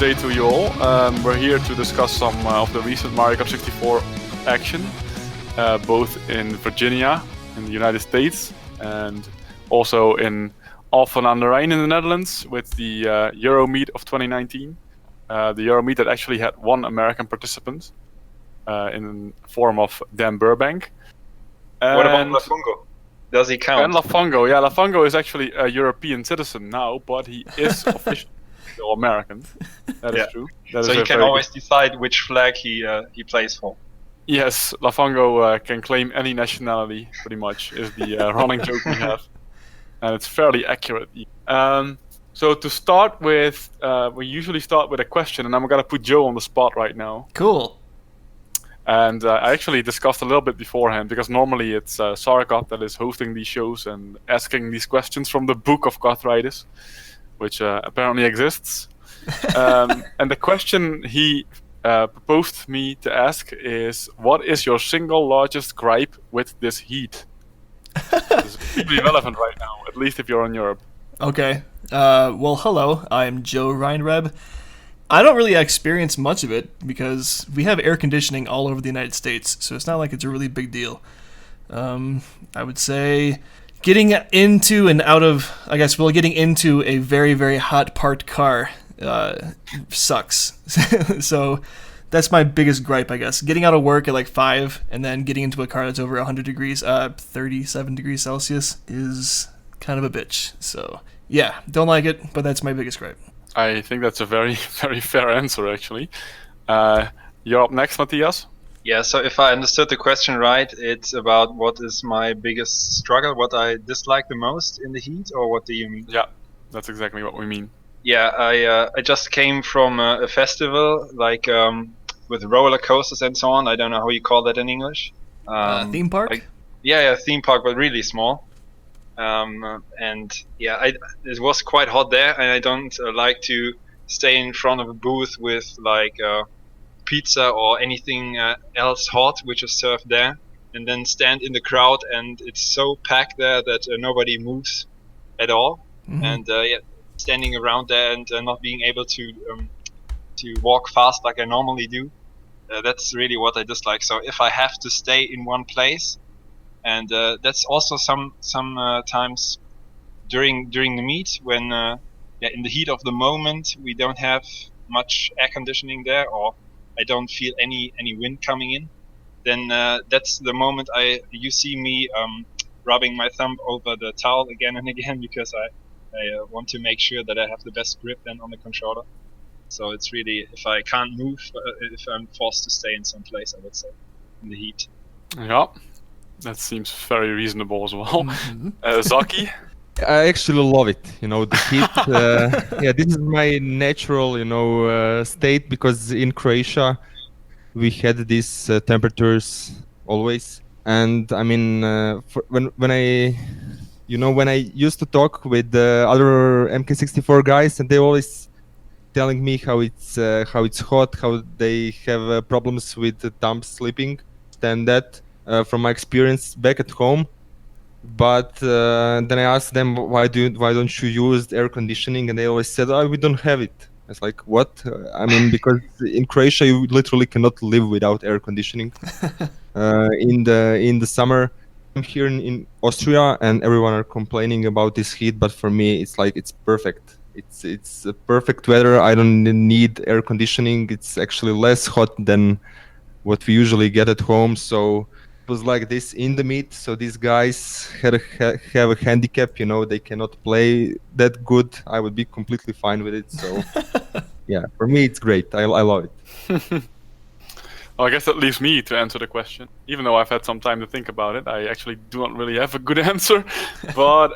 day to you all. We're here to discuss some of the recent Mario Kart 64 action, both in Virginia, in the United States, and also in Alphen aan de Rijn in the Netherlands with the Euro Meet of 2019. The Euro Meet that actually had one American participant in the form of Dan Burbank. What about Lafungo? Does he count? And Lafungo, yeah, Lafungo is actually a European citizen now, but he is officially still American. That is true. So he can always decide which flag he plays for. Yes, Lafungo can claim any nationality, pretty much, is the running joke we have. And it's fairly accurate. So to start with, we usually start with a question, and I'm going to put Joe on the spot right now. Cool. And I actually discussed a little bit beforehand, because normally it's Sargot that is hosting these shows and asking these questions from the book of Karthritis, which apparently exists. And the question he proposed me to ask is, what is your single largest gripe with this heat? This is really relevant right now, at least if you're in Europe. Okay. Well, hello. I'm Joe Reinreb. I don't really experience much of it because we have air conditioning all over the United States, so it's not like it's a really big deal. I would say getting into and out of, getting into a very, very hot parked car sucks. So that's my biggest gripe, I guess. Getting out of work at like 5 and then getting into a car that's over 100 degrees, 37 degrees Celsius is kind of a bitch. So yeah, don't like it, but that's my biggest gripe. I think that's a very, very fair answer, actually. You're up next, Matthias. Yeah, so if I understood the question right, it's about what is my biggest struggle, what I dislike the most in the heat, or what do you mean? Yeah, that's exactly what we mean. Yeah, I just came from a festival, like with roller coasters and so on. I don't know how you call that in English. Theme park? Theme park, but really small. It was quite hot there, and I don't like to stay in front of a booth with like pizza or anything else hot which is served there, and then stand in the crowd, and it's so packed there that nobody moves at all. Mm-hmm. And standing around there and not being able to walk fast like I normally do, that's really what I dislike. So if I have to stay in one place, and that's also sometimes during the meet when in the heat of the moment we don't have much air conditioning there, or I don't feel any wind coming in, then that's the moment you see me rubbing my thumb over the towel again and again, because I want to make sure that I have the best grip then on the controller. So it's really, if I can't move, if I'm forced to stay in some place, I would say, in the heat. Yeah. That seems very reasonable as well. Mm-hmm. Zoki? I actually love it. The heat. This is my natural, state, because in Croatia we had these temperatures always. And I mean, when I used to talk with the other MK64 guys, and they always telling me how it's hot, how they have problems with the thumb sleeping, and that. From my experience back at home, but then I asked them why don't you use air conditioning, and they always said, we don't have it. It's like, what? I mean, because in Croatia you literally cannot live without air conditioning. In the summer, I'm here in Austria, and everyone are complaining about this heat, but for me it's like it's perfect. It's a perfect weather. I don't need air conditioning. It's actually less hot than what we usually get at home. So it was like this in the meet. So these guys have a handicap, they cannot play that good. I would be completely fine with it. So yeah, for me it's great. I love it. Well, I guess that leaves me to answer the question. Even though I've had some time to think about it, I actually do not really have a good answer. But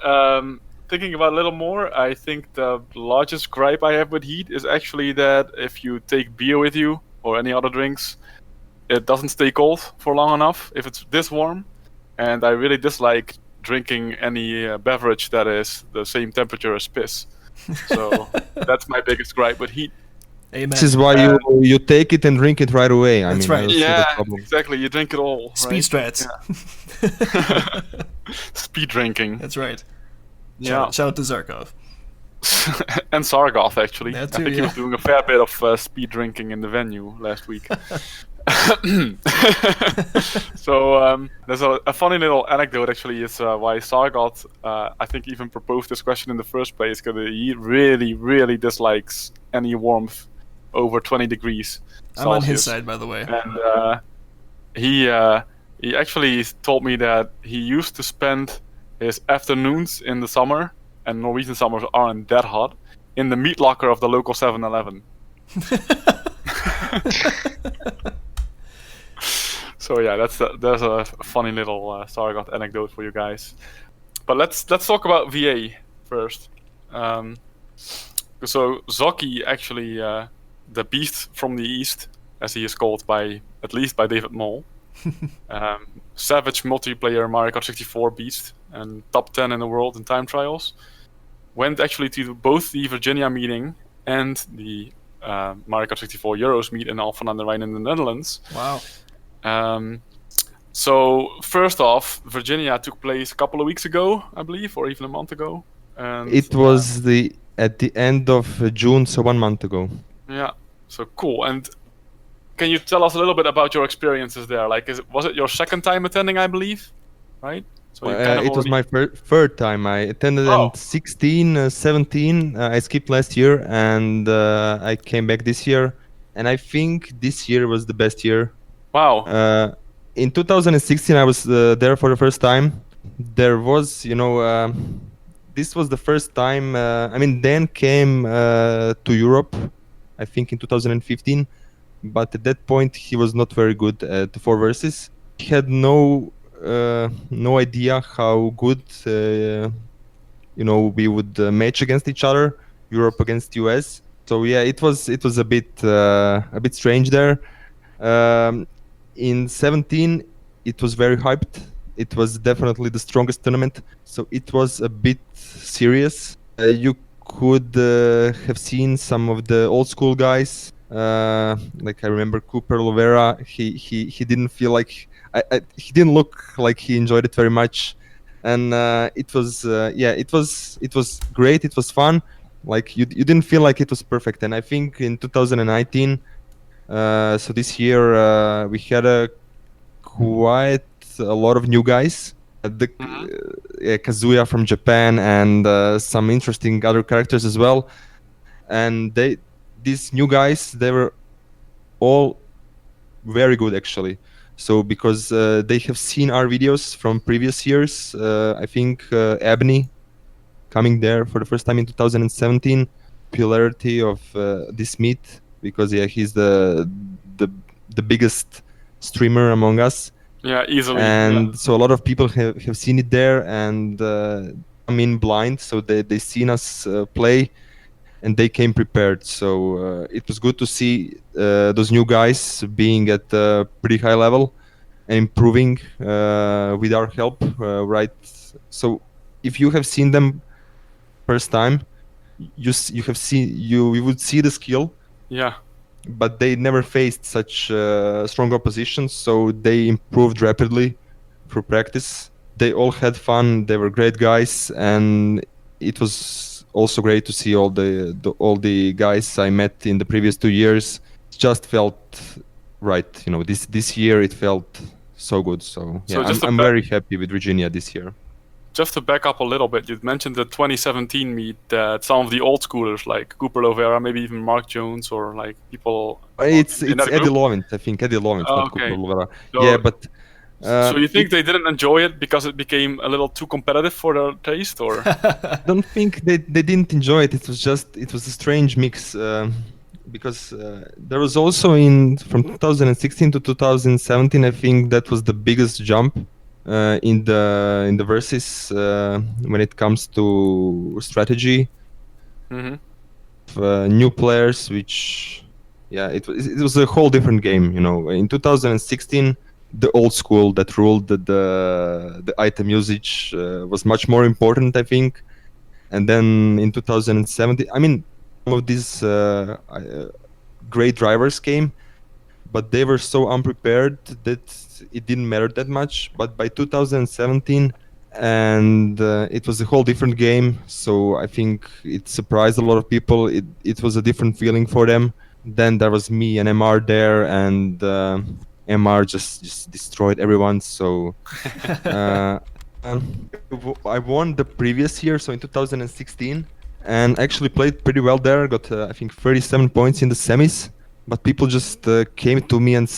thinking about it a little more, I think the largest gripe I have with heat is actually that if you take beer with you or any other drinks, it doesn't stay cold for long enough if it's this warm. And I really dislike drinking any beverage that is the same temperature as piss. So that's my biggest gripe with heat. Amen. This is why you take it and drink it right away. That's right. Yeah, exactly. You drink it all. Speed strats. Yeah. Speed drinking. That's right. Yeah. Shout out to Zarkov. and Sargoth, actually. That I too, think he yeah. was doing a fair bit of speed drinking in the venue last week. So there's a funny little anecdote, actually, is why Sargoth, I think, even proposed this question in the first place, because he really, really dislikes any warmth over 20 degrees Celsius. I'm on his side, by the way. And he actually told me that he used to spend his afternoons in the summer, and Norwegian summers aren't that hot, in the meat locker of the local 7-Eleven. So yeah, there's a funny little Sargoth anecdote for you guys. But let's talk about VA first. So Zoki, actually, the beast from the east, as he is called at least by David Moll, savage multiplayer Mario Kart 64 beast and top 10 in the world in time trials, went actually to both the Virginia meeting and the Mario Kart 64 Euros meet in Alphen aan den Rijn in the Netherlands. Wow. So first off, Virginia took place a couple of weeks ago, I believe, or even a month ago. And It was at the end of June, so 1 month ago. Yeah, so cool. And can you tell us a little bit about your experiences there? Like, was it your second time attending, I believe, right? So you It was my third time. I attended in 16, 17. I skipped last year, and I came back this year. And I think this year was the best year. Wow. In 2016, I was there for the first time. There was, this was the first time. Dan came to Europe, I think in 2015. But at that point, he was not very good at the 4 versus. He had no idea how good we would match against each other, Europe against US. So yeah, it was a bit strange there. In 17, it was very hyped. It was definitely the strongest tournament, so it was a bit serious. You could have seen some of the old school guys. Like I remember Cooper Lovera. He didn't feel like he didn't look like he enjoyed it very much, and it was it was great. It was fun. Like you didn't feel like it was perfect. And I think in 2019, so this year we had quite a lot of new guys. Kazuya from Japan and some interesting other characters as well. And these new guys, they were all very good actually. So because they have seen our videos from previous years, I think Abney coming there for the first time in 2017, popularity of this meet, because he's the biggest streamer among us. Yeah, easily. And so a lot of people have seen it there and come in blind, so they seen us play, and they came prepared. So it was good to see those new guys being at a pretty high level and improving with our help, right? So if you have seen them first time, you would see the skill. Yeah. But they never faced such strong opposition, so they improved rapidly through practice. They all had fun. They were great guys, and it was also great to see all the guys I met in the previous 2 years. It just felt right. This year it felt so good. So yeah, I'm very happy with Virginia this year. Just to back up a little bit, you mentioned the 2017 meet that some of the old schoolers like Cooper Lovera, maybe even Mark Jones, or like people. It's Eddie Lovint, I think. Eddie Lovint, not Cooper Lovera. So, yeah, but. So you think they didn't enjoy it because it became a little too competitive for their taste, or? I don't think they didn't enjoy it. It was a strange mix because there was also from 2016 to 2017. I think that was the biggest jump in the versus when it comes to strategy. Mm-hmm. New players, which it was a whole different game. In 2016. The old school that ruled the item usage was much more important, I think. And then in 2017, some of these great drivers came, but they were so unprepared that it didn't matter that much. But by 2017, and it was a whole different game. So I think it surprised a lot of people. It was a different feeling for them. Then there was me and MR there, and MR just destroyed everyone. So I won the previous year, so in 2016, and actually played pretty well there. Got I think 37 points in the semis, but people just came to me and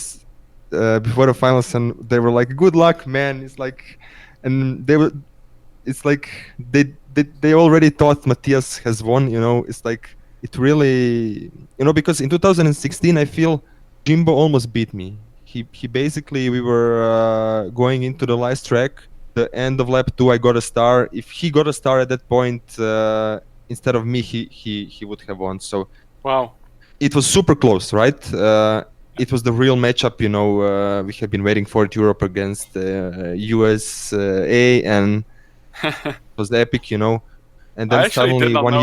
before the finals, and they were like, "Good luck, man." It's like, and it's like they already thought Matthias has won. It's like it really, because in 2016 I feel Jimbo almost beat me. He basically, we were going into the last track. The end of lap 2, I got a star. If he got a star at that point instead of me, he would have won. So Wow. it was super close, right? It was the real matchup. We have been waiting for it, Europe against USA, and it was epic. And then I actually did suddenly not 1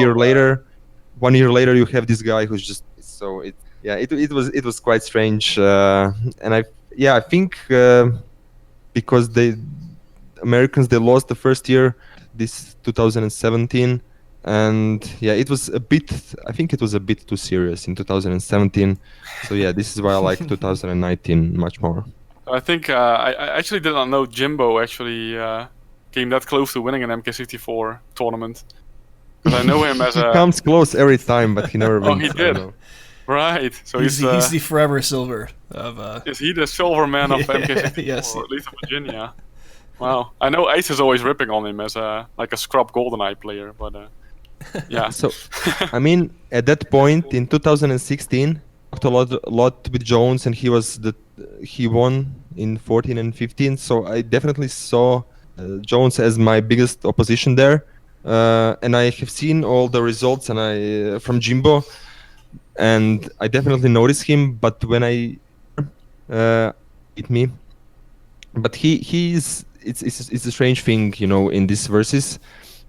year later, you have this guy who's just so it was quite strange, and I think because Americans, they lost the first year, this 2017, and it was I think it was a bit too serious in 2017. So this is why I like 2019 much more. I think I actually did not know Jimbo actually came that close to winning an MK64 tournament. Because I know him as he a... comes close every time, but he never wins. Oh, he did. Right. So he's the forever silver of. Is he the silver man of MK64, yes. or at least of Virginia? Wow. I know Ice is always ripping on him as like a scrub GoldenEye player, but yeah. So, I mean, at that point in 2016, talked a lot with Jones, and he won in 14 and 15. So I definitely saw Jones as my biggest opposition there, and I have seen all the results and from Jimbo, and I definitely noticed him. But when beat me, but he's it's a strange thing, in these verses.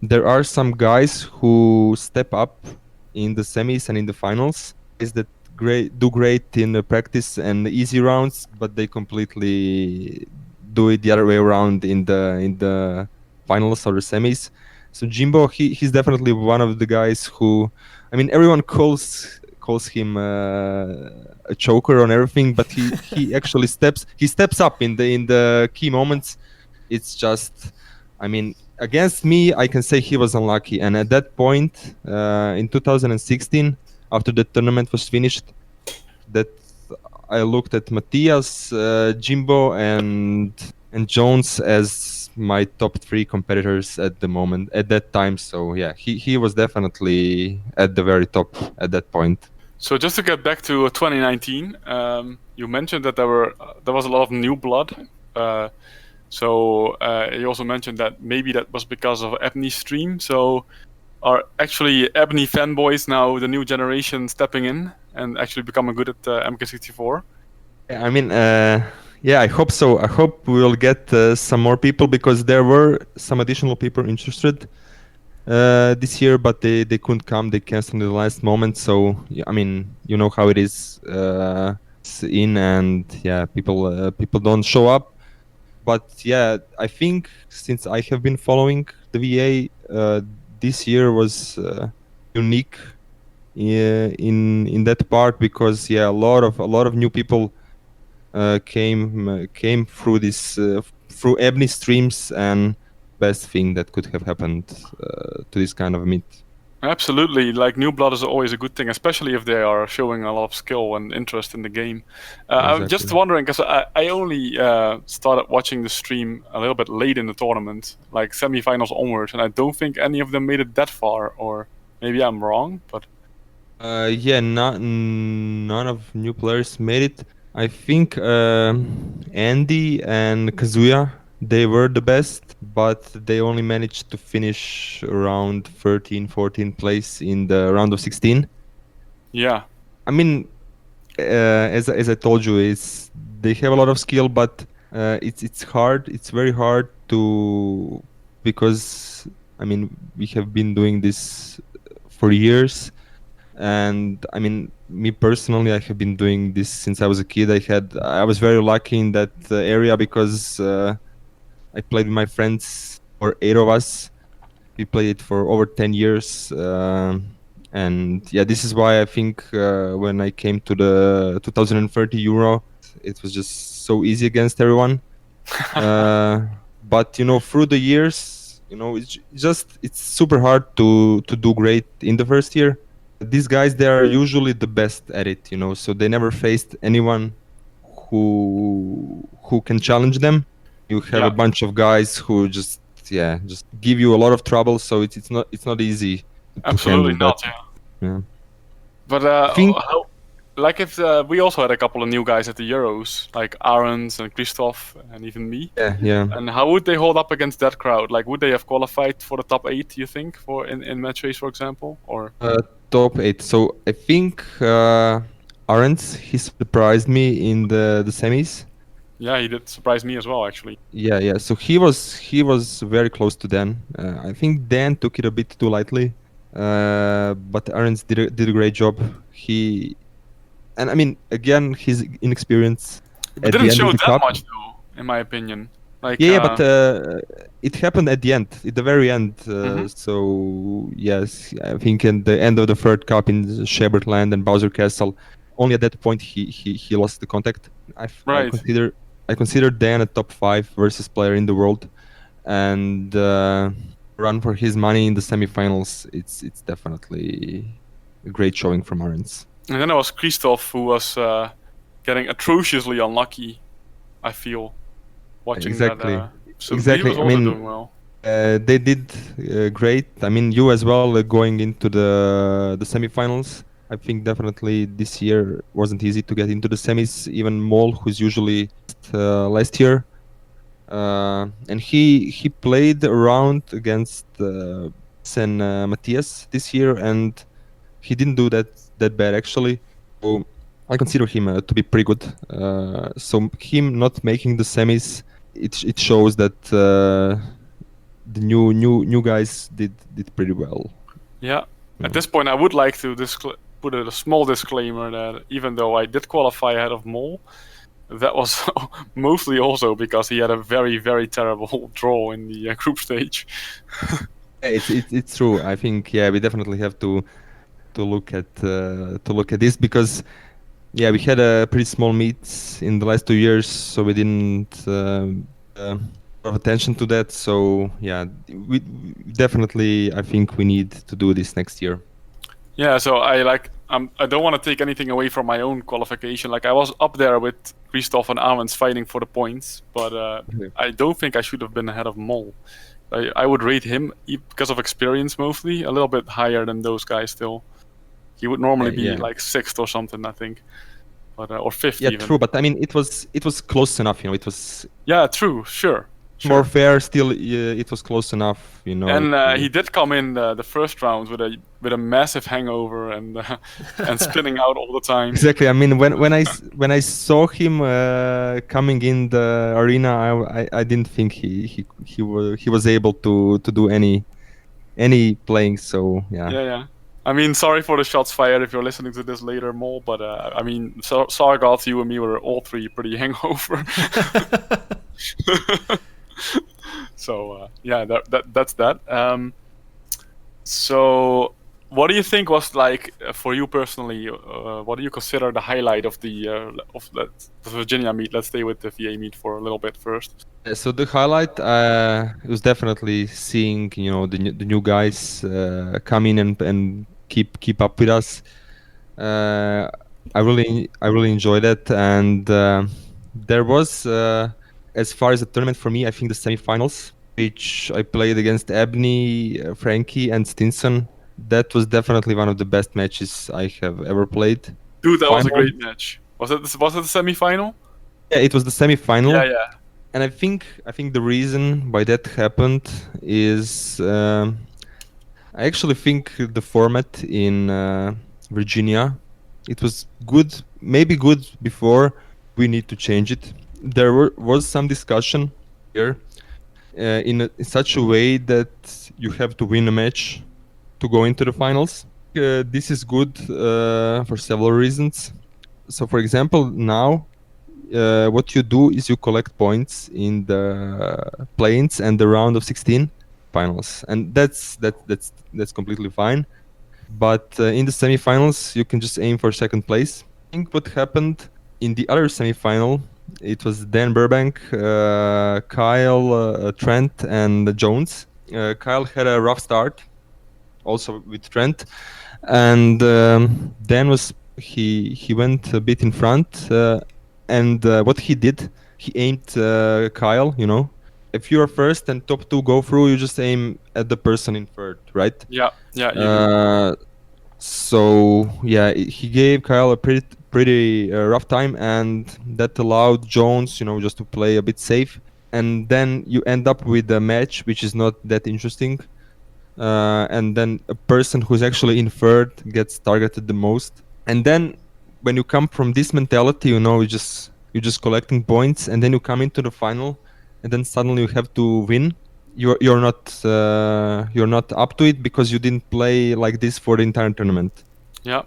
There are some guys who step up in the semis and in the finals. Is that do great in the practice and the easy rounds, but they completely do it the other way around in the finals or the semis. So Jimbo, he's definitely one of the guys who, I mean, everyone calls him a choker on everything, but he actually steps up in the key moments. It's just, I mean, against me, I can say he was unlucky. And at that point, in 2016, after the tournament was finished, that I looked at Matthias, Jimbo, and Jones as my top 3 competitors at the moment, at that time. So yeah, he was definitely at the very top at that point. So just to get back to 2019, you mentioned that there was a lot of new blood. So you also mentioned that maybe that was because of Ebony's stream. So are actually Ebony fanboys now the new generation stepping in and actually becoming good at MK64? I mean, I hope so. I hope we will get some more people, because there were some additional people interested this year, but they couldn't come. They canceled in the last moment. So I mean, you know how it is and people don't show up. But I think since I have been following the VA, this year was unique in that part, because a lot of new people came through this through Ebony streams, and best thing that could have happened to this kind of meet. Absolutely, like new blood is always a good thing, especially if they are showing a lot of skill and interest in the game. I'm just wondering, because I only started watching the stream a little bit late in the tournament, like semifinals onwards, and I don't think any of them made it that far, or maybe I'm wrong, but... none of new players made it. I think Andy and Kazuya, they were the best, but they only managed to finish around 13, 14th place in the round of 16. Yeah. I mean, as I told you, they have a lot of skill, but it's hard. It's very hard to, because I mean, we have been doing this for years. And I mean, me personally, I have been doing this since I was a kid. I was very lucky in that area, because I played with my friends or 8 of us. We played it for over 10 years. And yeah, this is why I think when I came to the 2030 Euro, it was just so easy against everyone. But through the years, it's super hard to do great in the first year. These guys, they are usually the best at it, so they never faced anyone who can challenge them. You have a bunch of guys who just give you a lot of trouble, so it's not easy Absolutely to handle not. that. Yeah. Yeah. But think- like if we also had a couple of new guys at the Euros, like Arons and Christoph and even me. Yeah. And how would they hold up against that crowd? Like, would they have qualified for the top 8? You think, for in match race, for example, or Top 8. So I think Arends, he surprised me in the semis. yeah, he did surprise me as well, actually. Yeah. So he was very close to Dan. I think Dan took it a bit too lightly, but Arends did a great job. And I mean, again, his inexperience. But didn't show that much, though, in my opinion. Like, But it happened at the end, at the very end. So yes, I think in the end of the third cup in Shebertland and Bowser Castle, only at that point he lost the contact. Right. I consider Dan a top 5 versus player in the world, and run for his money in the semifinals. It's definitely a great showing from Arends. And then there was Christoph, who was getting atrociously unlucky, I feel, watching Exactly. that. So Exactly. he was also doing well. They did great. I mean, you as well, going into the semifinals. I think definitely this year wasn't easy to get into the semis. Even Mol, who's usually last year, and he played around against Matthias this year, and he didn't do that bad actually. So I consider him to be pretty good. So him not making the semis, it shows that the new guys did pretty well. Yeah. At this point, I would like to put a small disclaimer that even though I did qualify ahead of Mol, that was mostly also because he had a very, very terrible draw in the group stage. It's true. I think we definitely have to look at this because we had a pretty small meets in the last 2 years, so we didn't of attention to that. So we definitely, I think we need to do this next year. Yeah, so I don't want to take anything away from my own qualification. Like, I was up there with Christoph and Arends fighting for the points, but I don't think I should have been ahead of Mol. I would rate him, because of experience mostly, a little bit higher than those guys still. He would normally be like 6th or something, I think, but or 5th even. Yeah, true. But I mean, it was close enough. It was. Yeah, true. Sure. More fair. Still, it was close enough. And he did come in the first round with a massive hangover and spinning out all the time. Exactly. I mean, when I saw him coming in the arena, I didn't think he was able to do any playing. So yeah. Yeah. I mean, sorry for the shots fired if you're listening to this later, Mol, but I mean, Sargoth, you and me were all three pretty hangover. So that's that. So what do you think was, like, for you personally? What do you consider the highlight of the Virginia meet? Let's stay with the VA meet for a little bit first. So the highlight was definitely seeing the new guys come in and keep up with us. I really enjoyed it, and there was as far as the tournament for me, I think the semifinals, which I played against Ebony, Frankie, and Stinson. That was definitely one of the best matches I have ever played. Dude, that was a great match. Was it the semifinal? Yeah, it was the semifinal. Yeah. And I think the reason why that happened is I actually think the format in Virginia, it was good, maybe good before. We need to change it. There was some discussion here in such a way that you have to win a match to go into the finals. This is good for several reasons. So, for example, now what you do is you collect points in the planes and the round of 16 finals, and that's completely fine. But in the semifinals, you can just aim for second place. I think what happened in the other semifinal, it was Dan Burbank, Kyle, Trent, and Jones. Kyle had a rough start, also with Trent, and Dan was he went a bit in front, and what he did, he aimed Kyle. You know, if you are first and top two go through, you just aim at the person in third, right? Yeah, you do. So yeah, he gave Kyle a pretty rough time, and that allowed Jones, you know, just to play a bit safe. And then you end up with a match which is not that interesting. And then a person who's actually in third gets targeted the most. And then when you come from this mentality, you know, you're just collecting points, and then you come into the final, and then suddenly you have to win. You're not up to it because you didn't play like this for the entire tournament. Yeah.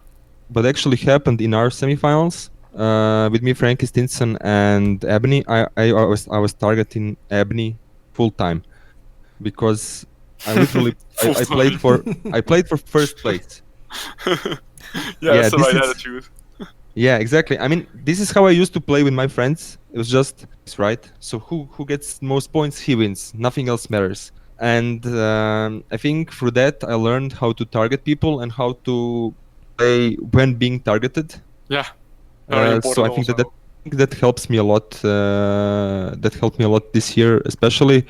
But actually happened in our semifinals with me, Frankie Stinson, and Ebony. I was targeting Ebony full time because I literally I played for first place. Yeah, that's the this right is attitude. yeah, exactly. I mean, this is how I used to play with my friends. It was just right. So who gets most points, he wins. Nothing else matters. And I think through that I learned how to target people and how to play when being targeted. Yeah, very So important I think also. that helps me a lot. That helped me a lot this year, especially.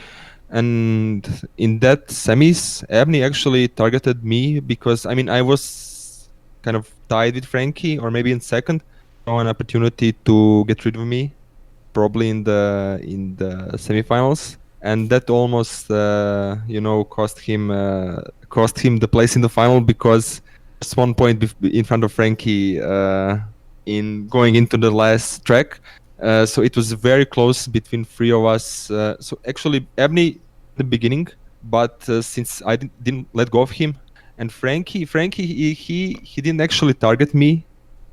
And in that semis, Ebony actually targeted me because I mean I was kind of tied with Frankie, or maybe in second, saw an opportunity to get rid of me, probably in the semifinals, and that almost cost him the place in the final because just 1 point in front of Frankie in going into the last track. So it was very close between three of us. So actually, Ebony in the beginning, but since I didn't let go of him, and Frankie, he didn't actually target me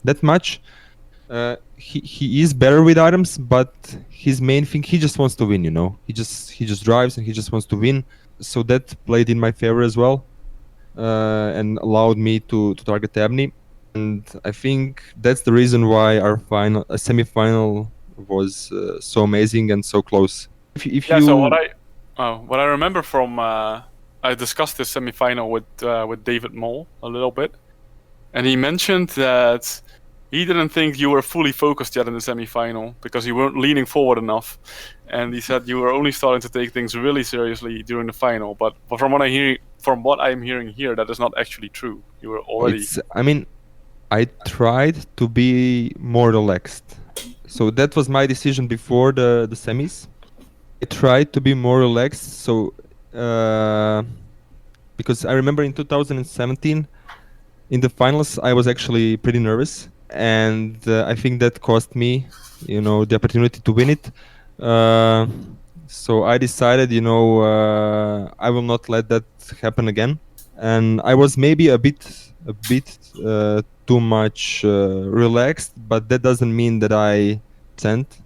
that much. He is better with items, but his main thing, he just wants to win. You know, he just drives and he just wants to win. So that played in my favor as well, and allowed me to target Ebony. And I think that's the reason why our semi-final was so amazing and so close. If Yeah, you so what I remember from I discussed this semifinal with David Mole a little bit, and he mentioned that he didn't think you were fully focused yet in the semifinal because you weren't leaning forward enough, and he said you were only starting to take things really seriously during the final. But from what I'm hearing here, that is not actually true. You were already. I mean, I tried to be more relaxed. So that was my decision before the semis. I tried to be more relaxed. So because I remember in 2017 in the finals I was actually pretty nervous, and I think that cost me, you know, the opportunity to win it. So I decided, you know, I will not let that happen again. And I was maybe a bit too much relaxed, but that doesn't mean that I sent.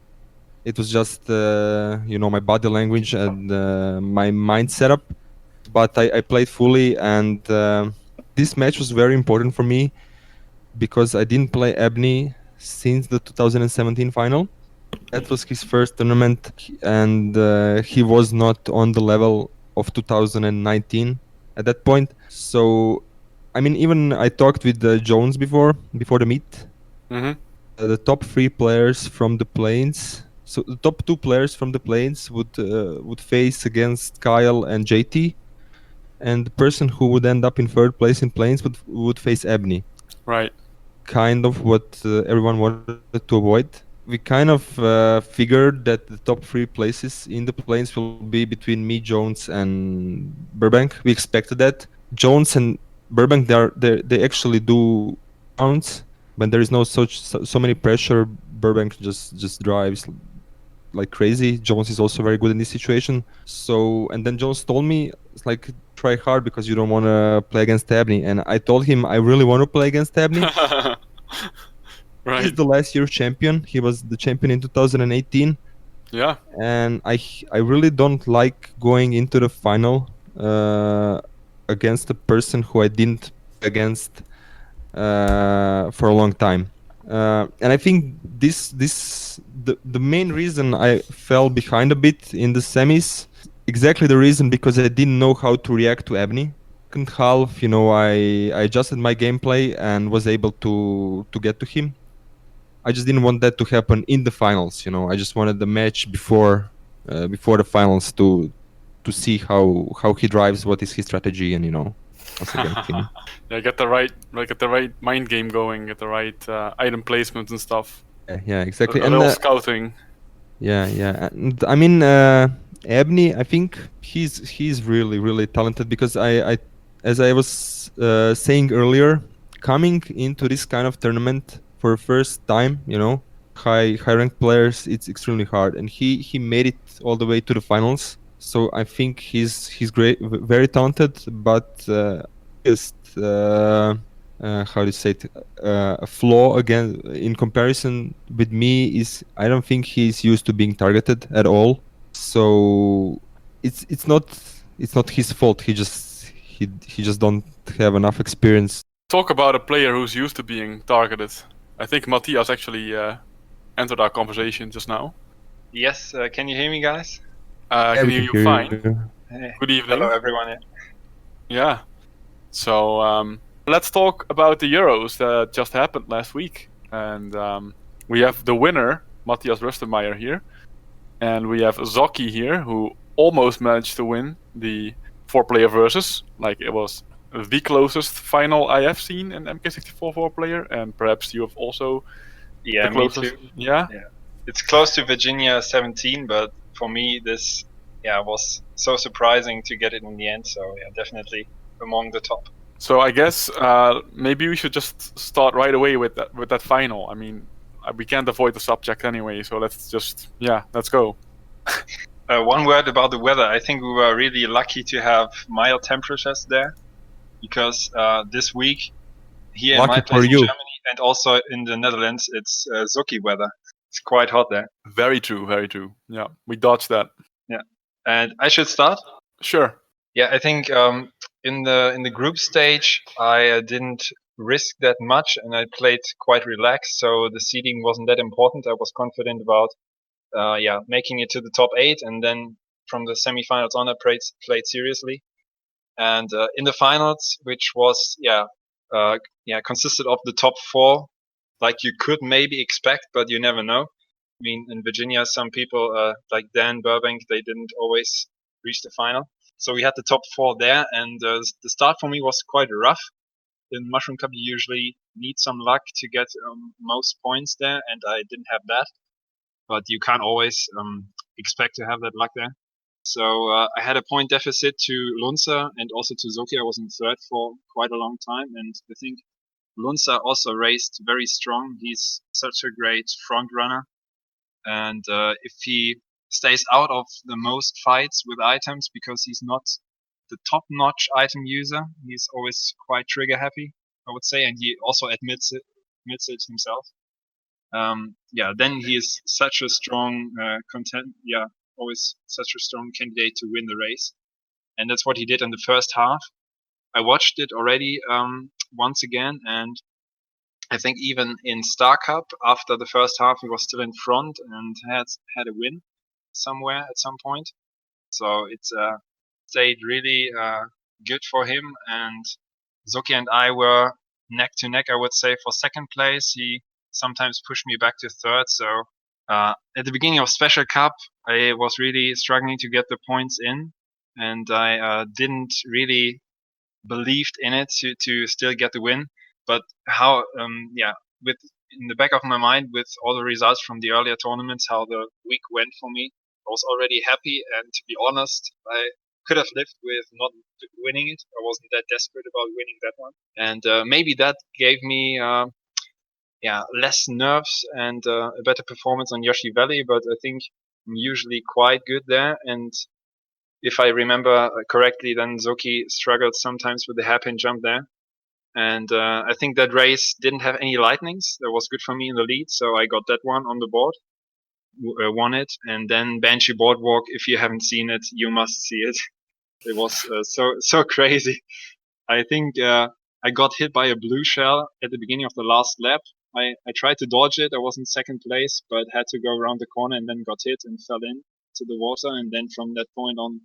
It was just you know, my body language and my mind setup. But I played fully, and this match was very important for me because I didn't play Ebony since the 2017 final. That was his first tournament, and he was not on the level of 2019 at that point. So, I mean, even I talked with Jones before the meet. Mm-hmm. The top three players from the plains. So the top two players from the plains would face against Kyle and JT, and the person who would end up in third place in plains would face Ebony. Right. Kind of what everyone wanted to avoid. We kind of figured that the top three places in the plains will be between me, Jones, and Burbank. We expected that. Jones and Burbank, they actually do rounds when there is so many pressure. Burbank just drives like crazy. Jones is also very good in this situation. So, and then Jones told me, it's like, try hard because you don't want to play against Ebony. And I told him I really want to play against Ebony. Right. He's the last year champion. He was the champion in 2018. Yeah. And I really don't like going into the final against a person who I didn't against for a long time. And I think the main reason I fell behind a bit in the semis, exactly the reason because I didn't know how to react to Ebony. Second half, I adjusted my gameplay and was able to get to him. I just didn't want that to happen in the finals. I just wanted the match before the finals to see how he drives, what is his strategy, and once again him. Yeah, get the right mind game going, get the right item placements and stuff. Yeah, exactly. A little scouting. Yeah. And, I mean, Ebony, I think he's really really talented because I as I was saying earlier, coming into this kind of tournament for the first time, high ranked players, it's extremely hard, and he made it all the way to the finals. So I think he's great, very talented, but just how do you say it? A flaw again in comparison with me is I don't think he's used to being targeted at all. So it's not his fault. He just don't have enough experience. Talk about a player who's used to being targeted. I think Matthias actually entered our conversation just now. Yes, can you hear me, guys? Can you hear you fine? Hey. Good evening. Hello, everyone. Yeah. So let's talk about the Euros that just happened last week. And we have the winner, Matthias Rustenmeier here. And we have Zoki here, who almost managed to win the 4-player versus. Like, it was the closest final I have seen in MK64 4-player. And perhaps you have also Yeah, the closest. me too. Yeah? It's close to Virginia 17, but for me, this was so surprising to get it in the end. So yeah, definitely among the top. So I guess maybe we should just start right away with that final. I mean, we can't avoid the subject anyway, so let's go. One word about the weather. I think we were really lucky to have mild temperatures there, because this week here in my place in Germany and also in the Netherlands, it's Zoki weather. It's quite hot there. Very true, very true. Yeah, we dodged that. Yeah, and I should start. Sure. Yeah, I think in the group stage I didn't risk that much, and I played quite relaxed. So the seeding wasn't that important. I was confident about making it to the top 8, and then from the semifinals on I played seriously. And in the finals, which was consisted of the top 4, like you could maybe expect, but you never know. I mean, in Virginia, some people like Dan Burbank, they didn't always reach the final. So we had the top 4 there, and the start for me was quite rough. In Mushroom Cup, you usually need some luck to get most points there, and I didn't have that. But you can't always expect to have that luck there. So I had a point deficit to Lunza and also to Zoki. I was in third for quite a long time, and I think Lunza also raced very strong. He's such a great front runner, and if he stays out of the most fights with items, because he's not the top-notch item user, he's always quite trigger happy, I would say, and he also admits it himself. Then he is such a strong always such a strong candidate to win the race, and that's what he did in the first half. I watched it already once again, and I think even in Star Cup, after the first half, he was still in front and had a win somewhere at some point. So it stayed really good for him. And Zoki and I were neck to neck, I would say, for second place. He sometimes pushed me back to third. So at the beginning of Special Cup, I was really struggling to get the points in, and I didn't really believed in it to still get the win. But how with in the back of my mind, with all the results from the earlier tournaments, how the week went for me, I was already happy. And to be honest, I could have lived with not winning it. I wasn't that desperate about winning that one, and maybe that gave me less nerves and a better performance on Yoshi Valley. But I think I'm usually quite good there, and if I remember correctly, then Zoki struggled sometimes with the hairpin jump there. And I think that race didn't have any lightnings. That was good for me in the lead, so I got that one on the board, won it. And then Banshee Boardwalk, if you haven't seen it, you must see it. It was so crazy. I think I got hit by a blue shell at the beginning of the last lap. I tried to dodge it. I was in second place, but had to go around the corner and then got hit and fell into the water. And then from that point on,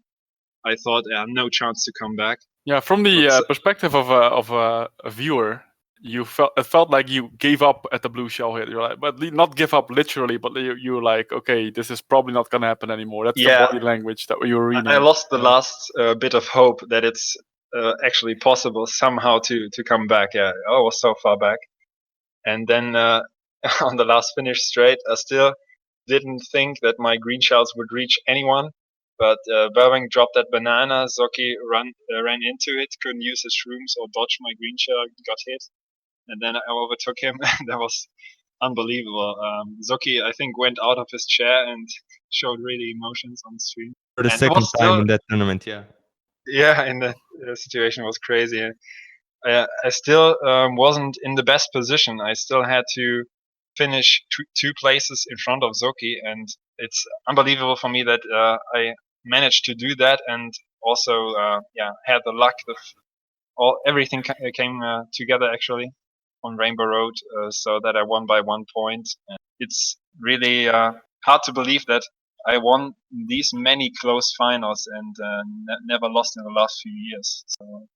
I thought, no chance to come back. Yeah, from the perspective of a viewer, it felt like you gave up at the blue shell hit. You're like, but not give up literally, but you were like, okay, this is probably not gonna happen anymore. That's the body language that you were reading. I lost the last bit of hope that it's actually possible somehow to come back. Yeah, I was so far back, and then on the last finish straight, I still didn't think that my green shells would reach anyone. But Burbank dropped that banana. Zoki ran into it, couldn't use his shrooms or dodge my green shell, got hit, and then I overtook him. That was unbelievable. Zoki, I think, went out of his chair and showed really emotions on the stream. For the second time in that tournament, yeah. Yeah, in the situation was crazy. I still wasn't in the best position. I still had to finish two places in front of Zoki, and it's unbelievable for me that I managed to do that, and also had the luck of everything came together actually on Rainbow Road, so that I won by 1 point. And it's really hard to believe that I won these many close finals and never lost in the last few years. So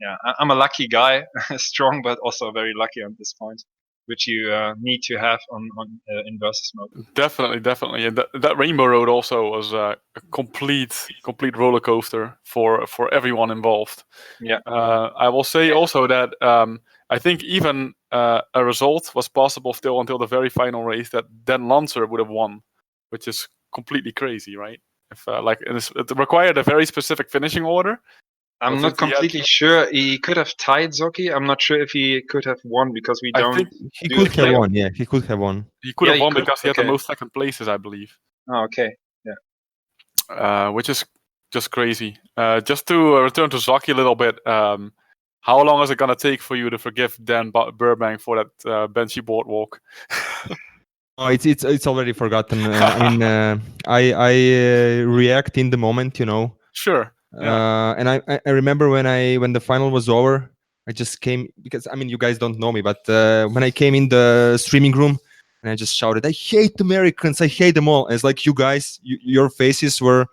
yeah, I'm a lucky guy, strong but also very lucky at this point, which you need to have on in versus mode. Definitely, and that Rainbow Road also was a complete roller coaster for everyone involved. Yeah, I will say also that I think even a result was possible still until the very final race that Dan Lancer would have won, which is completely crazy, right? If it required a very specific finishing order. I'm not completely sure. He could have tied Zoki. I'm not sure if he could have won because we don't. I think he could have won. Yeah, he could have won. He could have won because he had the most second places, I believe. Oh, okay. Yeah. Which is just crazy. Just to return to Zoki a little bit. How long is it gonna take for you to forgive Dan Burbank for that Banshee Boardwalk? Oh, it's already forgotten. I mean, I react in the moment, you know. Sure. Yeah. And I remember when the final was over, I just came because I mean you guys don't know me, but when I came in the streaming room and I just shouted, "I hate Americans! I hate them all!" And it's like you guys, your faces were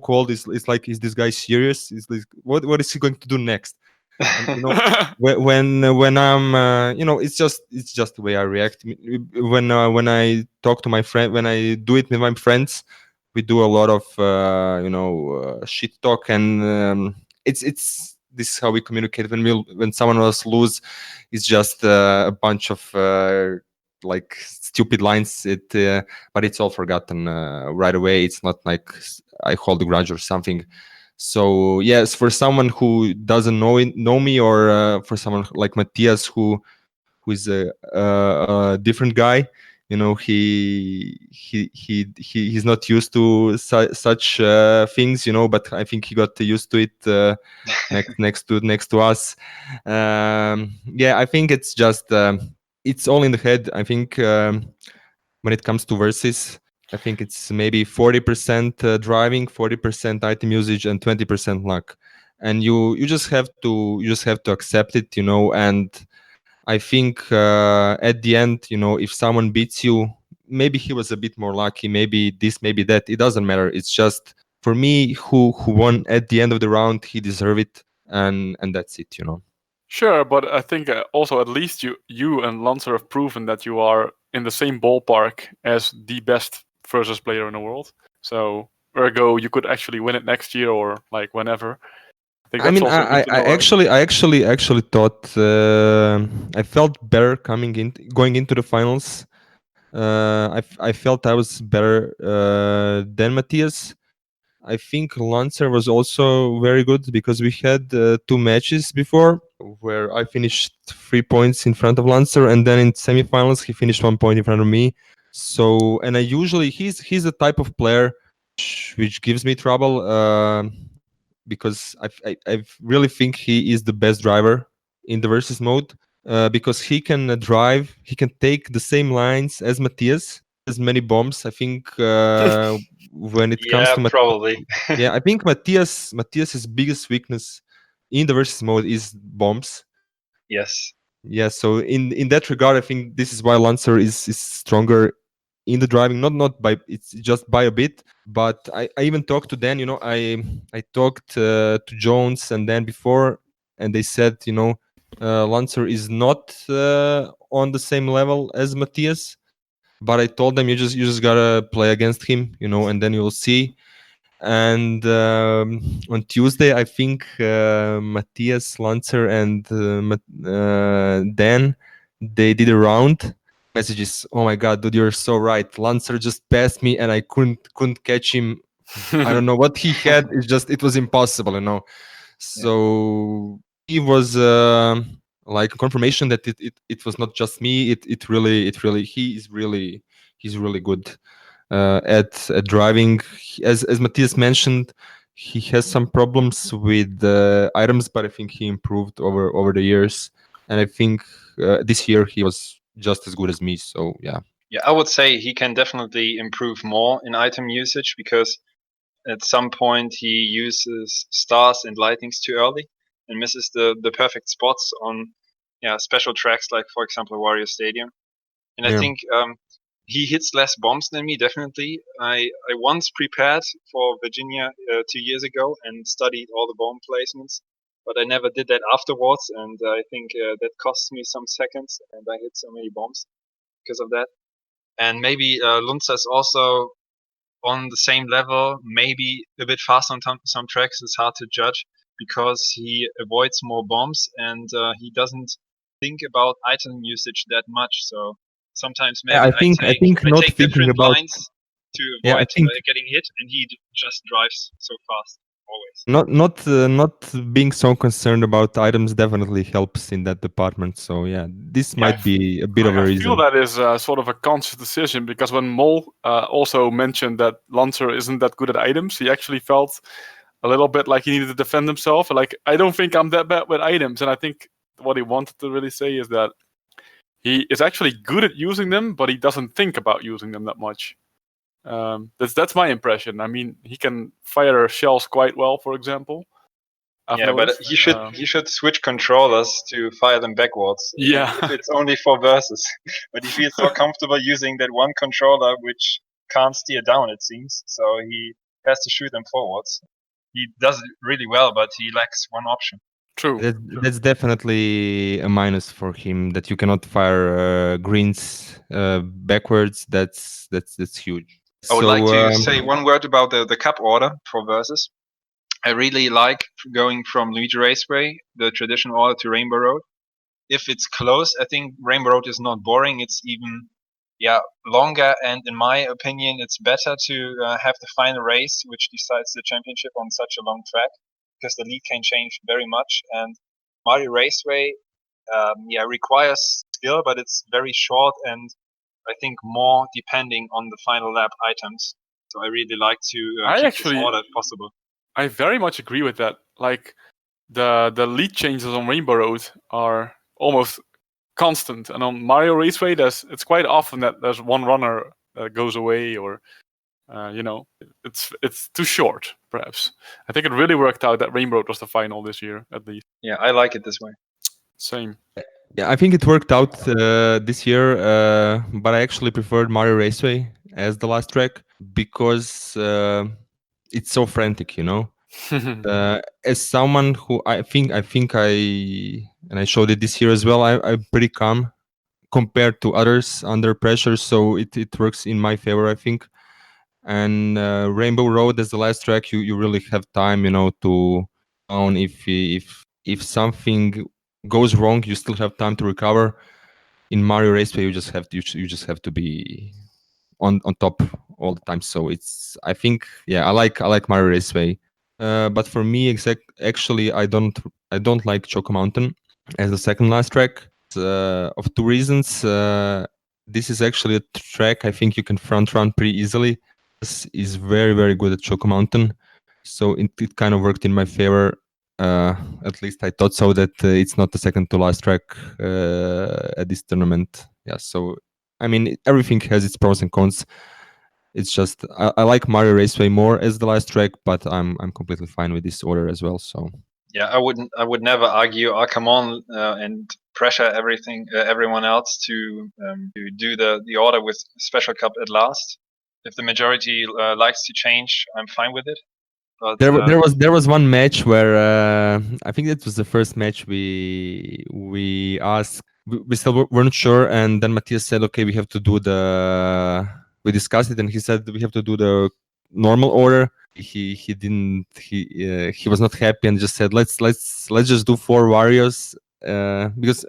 cold. It's like, is this guy serious? Is this what is he going to do next? And, you know, when I'm you know, it's just the way I react. When I talk to my friend, when I do it with my friends, we do a lot of shit talk, and it's this is how we communicate. When someone else lose, it's just a bunch of like stupid lines. But it's all forgotten right away. It's not like I hold a grudge or something. So yes, for someone who doesn't know me, or for someone like Matthias who is a different guy, you know, he's not used to such things, you know. But I think he got used to it next to us. Yeah, I think it's just it's all in the head. I think when it comes to versus, I think it's maybe 40% driving, 40% item usage, and 20% luck. And you just have to accept it, you know. And I think at the end, you know, if someone beats you, maybe he was a bit more lucky, maybe this, maybe that. It doesn't matter. It's just for me, who won at the end of the round, he deserved it, and that's it, you know. Sure, but I think also at least you and Lancer have proven that you are in the same ballpark as the best versus player in the world. So ergo, you could actually win it next year or like whenever. I mean, I actually thought I felt better going into the finals. I felt I was better than Matthias. I think Lancer was also very good because we had 2 matches before where I finished 3 points in front of Lancer, and then in semifinals he finished 1 point in front of me. So, and I usually he's the type of player which gives me trouble because I really think he is the best driver in the versus mode because he can drive. He can take the same lines as Matthias. As many bombs. I think when it comes Yeah, to probably. yeah, I think Matthias's biggest weakness in the versus mode is bombs. Yes. Yeah, so in that regard, I think this is why Lancer is stronger in the driving. Not by it's just by a bit, but I even talked to Dan. I talked to Jones and Dan before, and they said Lancer is not on the same level as Matthias. But I told them you just gotta play against him, and then you'll see. And on Tuesday, I think Matthias, Lancer, and Dan, they did a round. Messages. Oh my god, dude, you're so right. Lancer just passed me, and I couldn't catch him. I don't know what he had. It was impossible. So he was like a confirmation that it was not just me. It really he's really good at driving. As Matthias mentioned, he has some problems with items, but I think he improved over the years. And I think this year he was just as good as me. So yeah. Yeah, I would say he can definitely improve more in item usage because at some point he uses stars and lightnings too early and misses the perfect spots on special tracks like for example Warrior Stadium. And I Yeah. think he hits less bombs than me definitely. I once prepared for Virginia 2 years ago and studied all the bomb placements, but I never did that afterwards, and I think that cost me some seconds, and I hit so many bombs because of that. And maybe Lunza is also on the same level, maybe a bit faster on some tracks. It's hard to judge because he avoids more bombs and he doesn't think about item usage that much. So sometimes maybe I think I not take thinking different about lines to yeah, I avoid think getting hit, and he just drives so fast always. not being so concerned about items definitely helps in that department. So yeah, this Yeah, might be a bit of a I reason. feel that is sort of a conscious decision because when Mol also mentioned that Lancer isn't that good at items, he actually felt a little bit like he needed to defend himself. Like, I don't think I'm that bad with items. And I think what he wanted to really say is that he is actually good at using them, but he doesn't think about using them that much. That's my impression. I mean, he can fire shells quite well, for example. I've Yeah, but noticed. he should switch controllers to fire them backwards. Yeah. If it's only for versus, but he feels so comfortable using that one controller which can't steer down. It seems so he has to shoot them forwards. He does it really well, but he lacks one option. True. That's definitely a minus for him that you cannot fire greens backwards. That's huge. I would like to say one word about the cup order for versus. I really like going from Luigi Raceway, the traditional order, to Rainbow Road. If it's close, I think Rainbow Road is not boring. It's even longer, and in my opinion, it's better to have the final race, which decides the championship on such a long track, because the lead can change very much. And Mario Raceway, requires skill, but it's very short and I think more depending on the final lap items. So I really like to keep this order if possible. I very much agree with that. Like the lead changes on Rainbow Road are almost constant, and on Mario Raceway, it's quite often that there's one runner that goes away, or it's too short. Perhaps I think it really worked out that Rainbow Road was the final this year, at least. Yeah, I like it this way. Same. Yeah, I think it worked out this year, but I actually preferred Mario Raceway as the last track because it's so frantic, as someone who I think I showed it this year as well. I'm pretty calm compared to others under pressure, so it works in my favor, I think. And Rainbow Road as the last track, you really have time, to own if something goes wrong, you still have time to recover. In Mario Raceway, you just have to be on top all the time. So I think I like Mario Raceway. But for me, actually, I don't like Choco Mountain as the second last track of two reasons. This is actually a track I think you can front run pretty easily. This is very, very good at Choco Mountain, so it kind of worked in my favor. At least I thought so, that it's not the second to last track at this tournament. Yeah, so I mean, everything has its pros and cons. It's just I like Mario Raceway more as the last track, but I'm completely fine with this order as well. So Yeah, I would never argue. Oh, come on, and pressure everyone else to do the order with Special Cup at last. If the majority likes to change, I'm fine with it. But there was one match where I think it was the first match we asked. We still weren't sure, and then Matthias said, "Okay, we have to do the." We discussed it, and he said we have to do the normal order. He didn't he was not happy and just said let's just do 4 Warriors because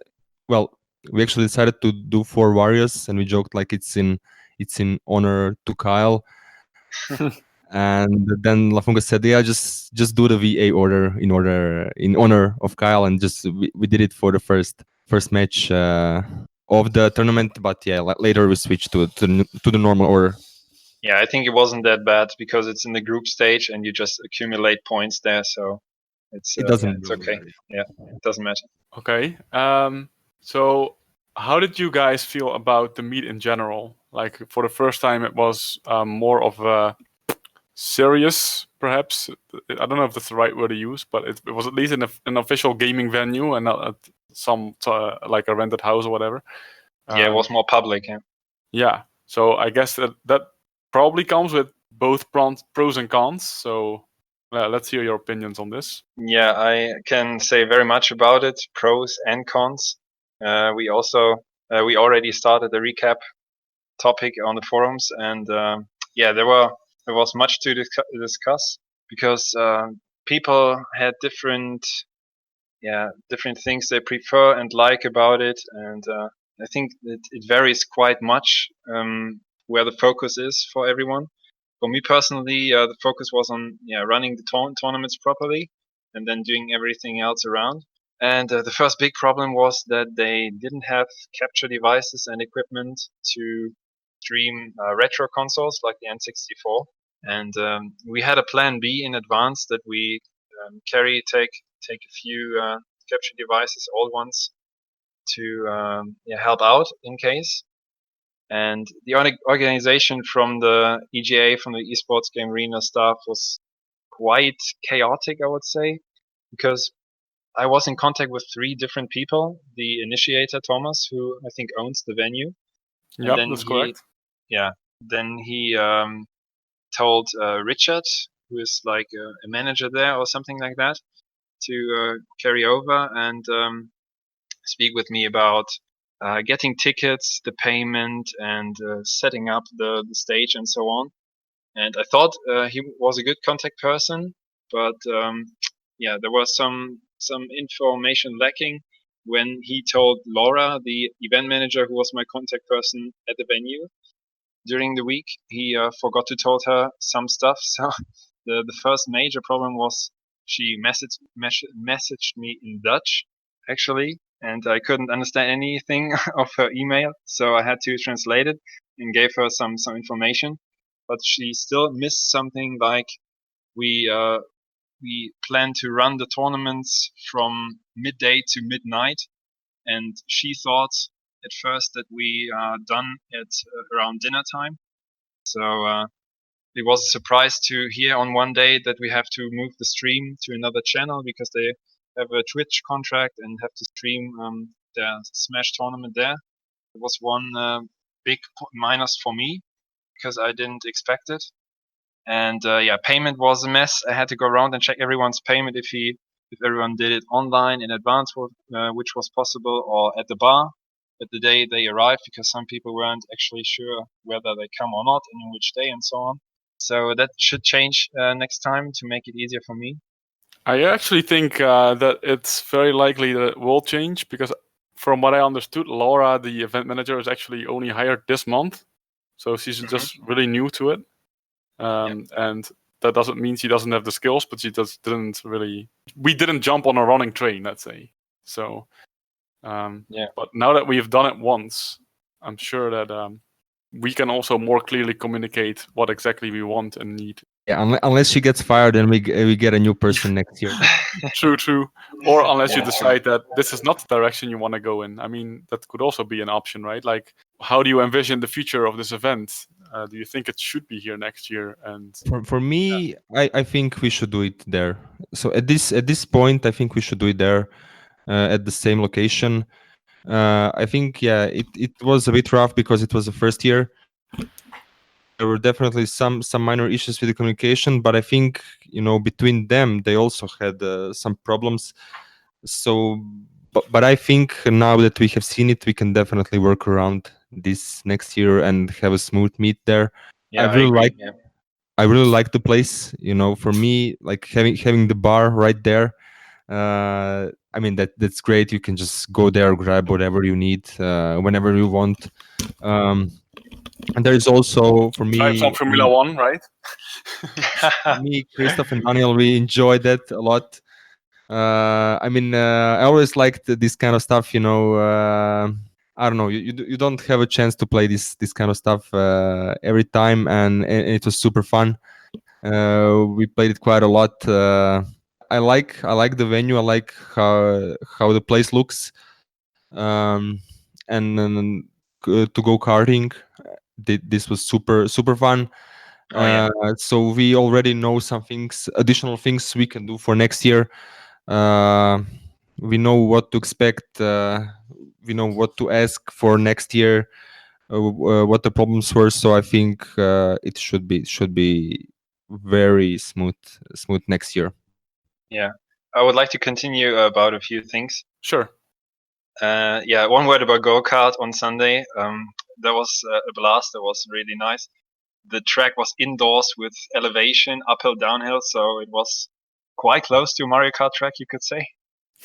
well we actually decided to do 4 Warriors, and we joked like it's in honor to Kyle. And then Lafunga said, "Yeah, just do the VA order in honor of Kyle," and just we did it for the first match of the tournament. But yeah, later we switched to the normal order. yeah, I think it wasn't that bad because it's in the group stage and you just accumulate points there, so It doesn't. it's okay. Yeah, it doesn't matter. Okay. So how did you guys feel about the meet in general? Like for the first time, it was more of a serious, perhaps. I don't know if that's the right word to use, but it was at least in an official gaming venue and not at some like a rented house or whatever. Yeah, it was more public. Yeah. Yeah. So I guess that probably comes with both pros and cons. So let's hear your opinions on this. Yeah, I can say very much about it, pros and cons. We already started the recap topic on the forums, and yeah, there was much to discuss because people had different things they prefer and like about it, and I think it varies quite much where the focus is for everyone. For me personally, the focus was on running the tournaments properly and then doing everything else around. And the first big problem was that they didn't have capture devices and equipment to stream retro consoles like the N64. And we had a plan B in advance that we take a few capture devices, old ones, to help out in case. And the organization from the EGA, from the Esports Game Arena staff, was quite chaotic, I would say, because I was in contact with 3 different people. The initiator, Thomas, who I think owns the venue. And Yep, then that's correct. Then he told Richard, who is like a manager there or something like that, to carry over and speak with me about getting tickets, the payment, and setting up the stage and so on. And I thought he was a good contact person, but yeah, there was some information lacking when he told Laura, the event manager, who was my contact person at the venue during the week. He forgot to told her some stuff. So the first major problem was she messaged me in Dutch, actually, and I couldn't understand anything of her email, so I had to translate it and gave her some information. But she still missed something like we plan to run the tournaments from midday to midnight, and she thought at first that we are done at around dinner time. So it was a surprise to hear on one day that we have to move the stream to another channel because they have a Twitch contract and have to stream their Smash tournament there. It was one big minus for me because I didn't expect it. And yeah, payment was a mess. I had to go around and check everyone's payment if everyone did it online in advance, which was possible, or at the bar at the day they arrived, because some people weren't actually sure whether they come or not and in which day and so on. So that should change next time to make it easier for me. I actually think that it's very likely that it will change because, from what I understood, Laura, the event manager, is actually only hired this month, so she's just really new to it. And that doesn't mean she doesn't have the skills, but she just didn't really. We didn't jump on a running train, let's say. So, but now that we've done it once, I'm sure that we can also more clearly communicate what exactly we want and need. Yeah, unless she gets fired, then we get a new person next year. True. Or unless you Yeah, decide that this is not the direction you want to go in. I mean, that could also be an option, right? Like, how do you envision the future of this event? Do you think it should be here next year? And For me, I think we should do it there. So at this point, I think we should do it there, at the same location. I think it was a bit rough because it was the first year. There were definitely some minor issues with the communication, but I think between them they also had some problems. So, but I think now that we have seen it, we can definitely work around this next year and have a smooth meet there. yeah, I agree. Yeah. I really like the place. For me, like having the bar right there. I mean that's great. You can just go there, grab whatever you need whenever you want. And there is also for drive some me, Formula One, right? Christoph and Daniel, we enjoyed that a lot. I always liked this kind of stuff. I don't know. You don't have a chance to play this kind of stuff every time, and it was super fun. We played it quite a lot. I like the venue. I like how the place looks. And then to go karting, this was super fun. Oh yeah. So we already know some things, additional things we can do for next year. We know what to expect. We know what to ask for next year. What the problems were. So I think it should be very smooth next year. Yeah. I would like to continue about a few things. Sure. Yeah, one word about go-kart on Sunday. That was a blast. That was really nice. The track was indoors with elevation, uphill, downhill, so it was quite close to Mario Kart track, you could say.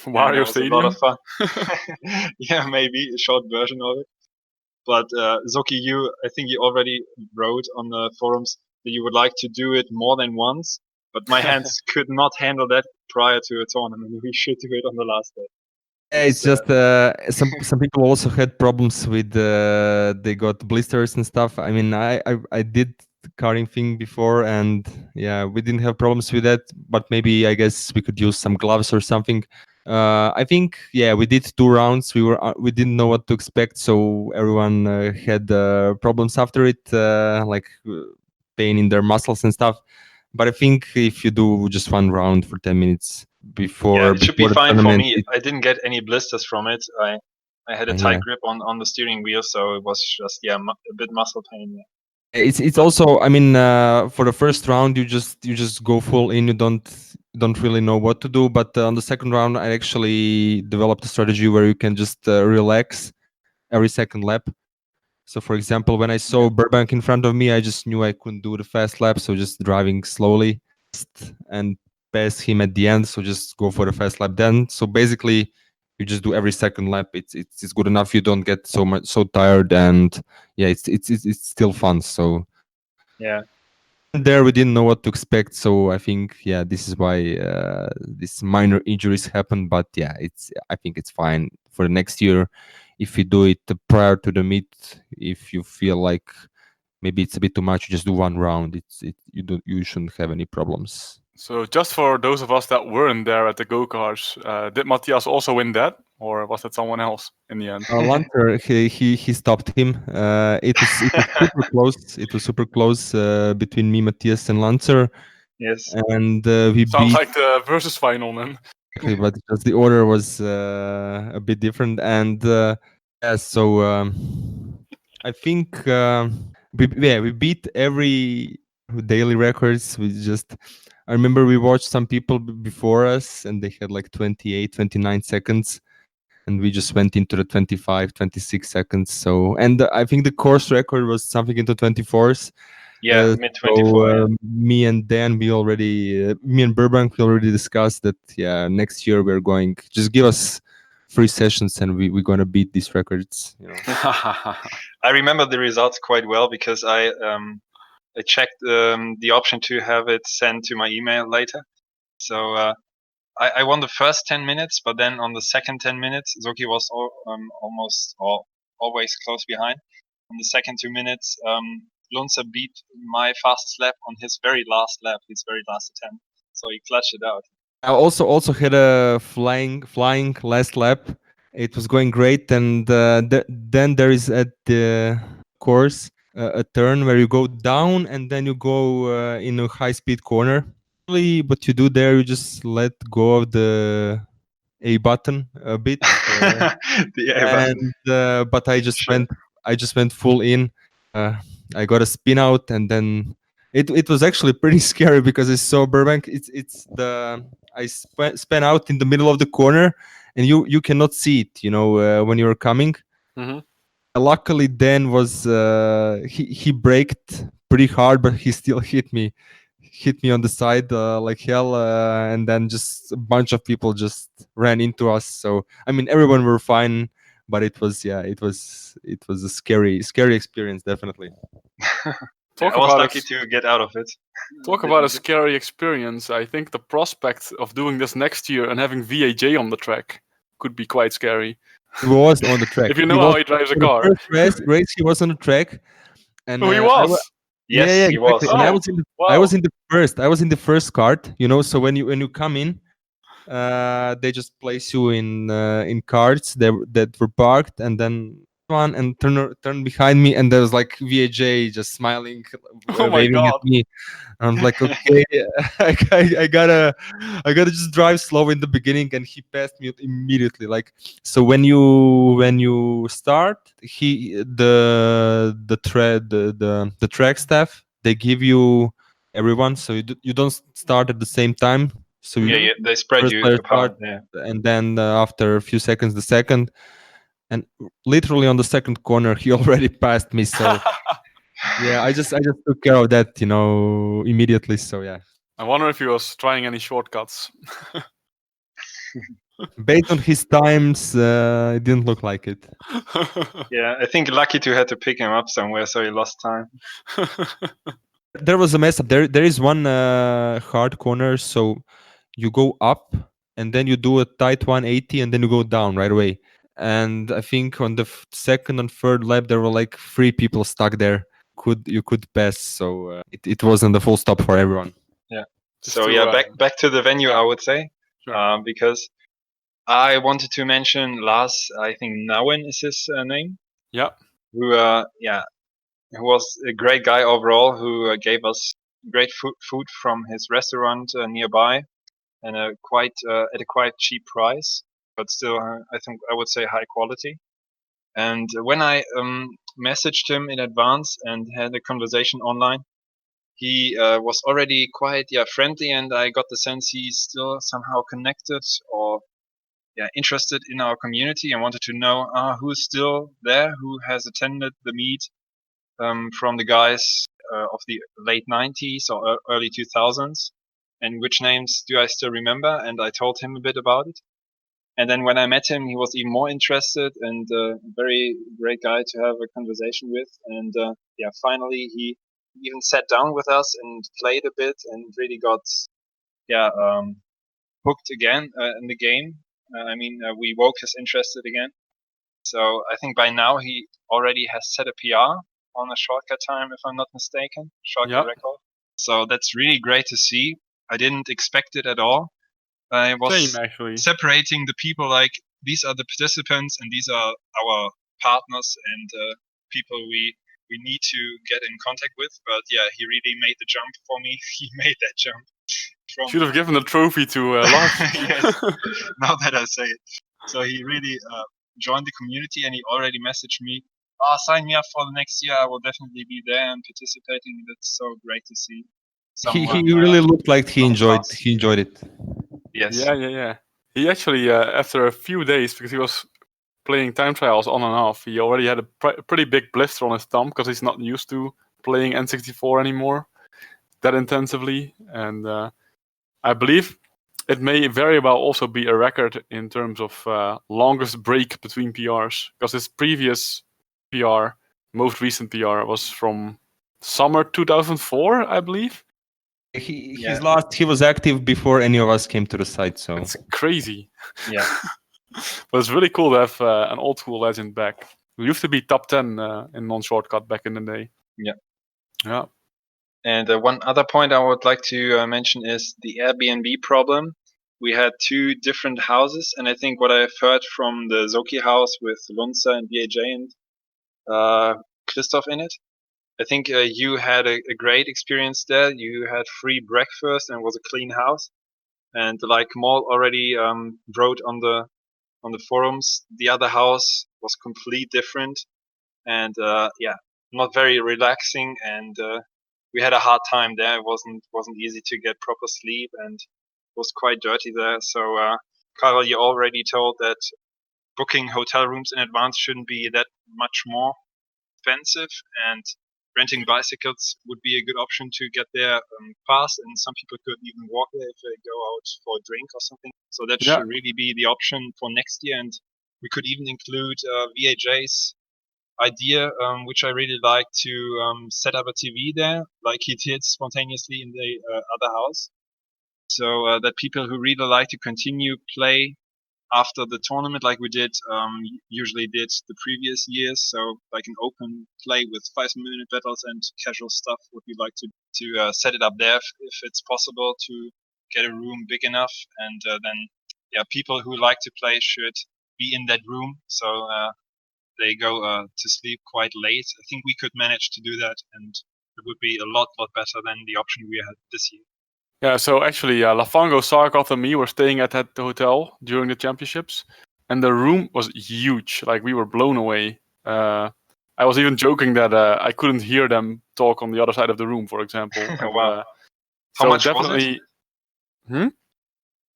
And Wario that was a lot Stadium. of fun. Yeah, maybe a short version of it. But Zoki, I think you already wrote on the forums that you would like to do it more than once, but my hands could not handle that prior to a tournament. We should do it on the last day. It's just some people also had problems with they got blisters and stuff. I mean, I did the karting thing before, and yeah, we didn't have problems with that. But maybe I guess we could use some gloves or something. I think we did 2 rounds. We didn't know what to expect, so everyone had problems after it, like pain in their muscles and stuff. But I think if you do just 1 round for 10 minutes Yeah, before it should be the fine for tournament, me. I didn't get any blisters from it. I had a tight grip on the steering wheel, so it was just a bit muscle pain. Yeah. It's also, I mean, for the first round you just go full in. You don't really know what to do. But on the second round, I actually developed a strategy where you can just relax every second lap. So, for example, when I saw Burbank in front of me, I just knew I couldn't do the fast lap, so just driving slowly and pass him at the end. So just go for the fast lap then. So basically, you just do every second lap. It's good enough. You don't get so tired, and it's still fun. So Yeah. there we didn't know what to expect. So I think this is why these minor injuries happen. But I think it's fine for the next year. If you do it prior to the meet, if you feel like maybe it's a bit too much, you just do 1 round. You shouldn't have any problems. So just for those of us that weren't there at the go-karts, did Matthias also win that? Or was it someone else in the end? Lancer, he stopped him. It was super close. It was super close between me, Matthias, and Lancer. Yes. And we Sounds beat. like the versus final, man. But just the order was a bit different, and so I think we beat every daily records. I remember we watched some people before us, and they had like 28, 29 seconds, and we just went into the 25, 26 seconds. So, and I think the course record was something into 24s. Yeah, mid 24. So me and Dan, me and Burbank, we already discussed that. Yeah, next year we're going. Just give us 3 sessions, and we're gonna beat these records. I remember the results quite well because I checked the option to have it sent to my email later. So I won the first 10 minutes, but then on the second 10 minutes, Zoki was always close behind. On the second 2 minutes, Lunza beat my fastest lap on his very last lap, his very last attempt. So he clutched it out. I also had a flying last lap. It was going great, and then there is at the course a turn where you go down and then you go in a high speed corner. Really, what you do there, you just let go of the A button a bit, The A button. and but I just went full in. I got a spin out, and then it was actually pretty scary because it's so Burbank. It's the I spun out in the middle of the corner, and you cannot see it. When you're coming. Mhm. Luckily, Dan was he braked pretty hard, but he still hit me on the side like hell, and then just a bunch of people just ran into us. So I mean, everyone were fine, but it was a scary experience, definitely. Talk I was about lucky to get out of it. Talk about a scary experience. I think the prospect of doing this next year and having VAJ on the track could be quite scary. He was on the track. If you know how he drives a For the car. first race, he was on the track, and Oh, he was. Yes, yeah, he exactly. was. And I Oh, was in the wow. I was in the first cart. So when you come in, they just place you in carts that were parked, and then one and turn behind me, and there was like VAJ just smiling, Oh my waving at god. me. I'm like, okay, I gotta just drive slow in the beginning, and he passed me immediately. Like, so when you start, the track staff, they give you everyone, so you don't start at the same time. So Yeah, they spread first you player apart. start, Yeah. and then after a few seconds, the second, and literally on the second corner, he already passed me. So. Yeah, I just took care of that, immediately. So yeah, I wonder if he was trying any shortcuts. based on his times, it didn't look like it. Yeah, I think lucky to had to pick him up somewhere, so he lost time. There was a mess up. There is one hard corner, so you go up and then you do a tight 180 and then you go down right away. And I think on the second and third lap there were like 3 people stuck there. You could pass, so it wasn't the full stop for everyone. Yeah. Just So to, yeah, back to the venue, I would say, Sure. because I wanted to mention Lars. I think Nauen is his name. Yeah. Who who was a great guy overall. Who gave us great food from his restaurant nearby, and at a quite cheap price, but still I think I would say high quality. And when I messaged him in advance and had a conversation online, he was already quite friendly, and I got the sense he's still somehow connected or interested in our community and wanted to know who's still there, who has attended the meet from the guys of the late 90s or early 2000s, and which names do I still remember. And I told him a bit about it. And then when I met him, he was even more interested, and a very great guy to have a conversation with. And finally he even sat down with us and played a bit and really got hooked again in the game. We woke his interest again. So I think by now he already has set a PR on a shortcut time, if I'm not mistaken, shortcut record. So that's really great to see. I didn't expect it at all. I was Same, actually. separating the people, like these are the participants and these are our partners and people we need to get in contact with. But yeah, he really made the jump for me. He made that jump. Should have given the trophy to Lars. Yes, now that I say it. So he really joined the community, and he already messaged me, sign me up for the next year. I will definitely be there and participating. That's so great to see. He really looked like he enjoyed it. Yes. Yeah. He actually, after a few days, because he was playing time trials on and off, he already had a pretty big blister on his thumb because he's not used to playing N64 anymore that intensively. And I believe it may very well also be a record in terms of longest break between PRs, because his previous PR, most recent PR, was from summer 2004, I believe. He was active before any of us came to the site, so it's crazy. Yeah. But it's really cool to have an old school legend back. We used to be top 10 in non-shortcut back in the day. Yeah. Yeah. And one other point I would like to mention is the Airbnb problem. We had two different houses, and I think what I've heard from the Zoki house with Lunza and BAJ and Christoph in it, I think you had a great experience there. You had free breakfast and was a clean house. And like Maul already wrote on the forums, the other house was completely different and not very relaxing. And we had a hard time there. It wasn't easy to get proper sleep and it was quite dirty there. So Karel, you already told that booking hotel rooms in advance shouldn't be that much more expensive, and renting bicycles would be a good option to get there fast. And some people could even walk there if they go out for a drink or something. So that Yeah. should really be the option for next year. And we could even include VAJ's idea, which I really like, to set up a TV there, like he did spontaneously in the other house, so that people who really like to continue play after the tournament, like we did usually did the previous years, so like an open play with 5-minute battles and casual stuff, would we like to set it up there if it's possible to get a room big enough, and then people who like to play should be in that room, so they go to sleep quite late. I think we could manage to do that, and it would be a lot better than the option we had this year. Yeah, so actually, Lafango, Sarkoth, and me were staying at that hotel during the championships, and the room was huge. Like, we were blown away. I was even joking that I couldn't hear them talk on the other side of the room, for example. And, Wow. How so much definitely, was it?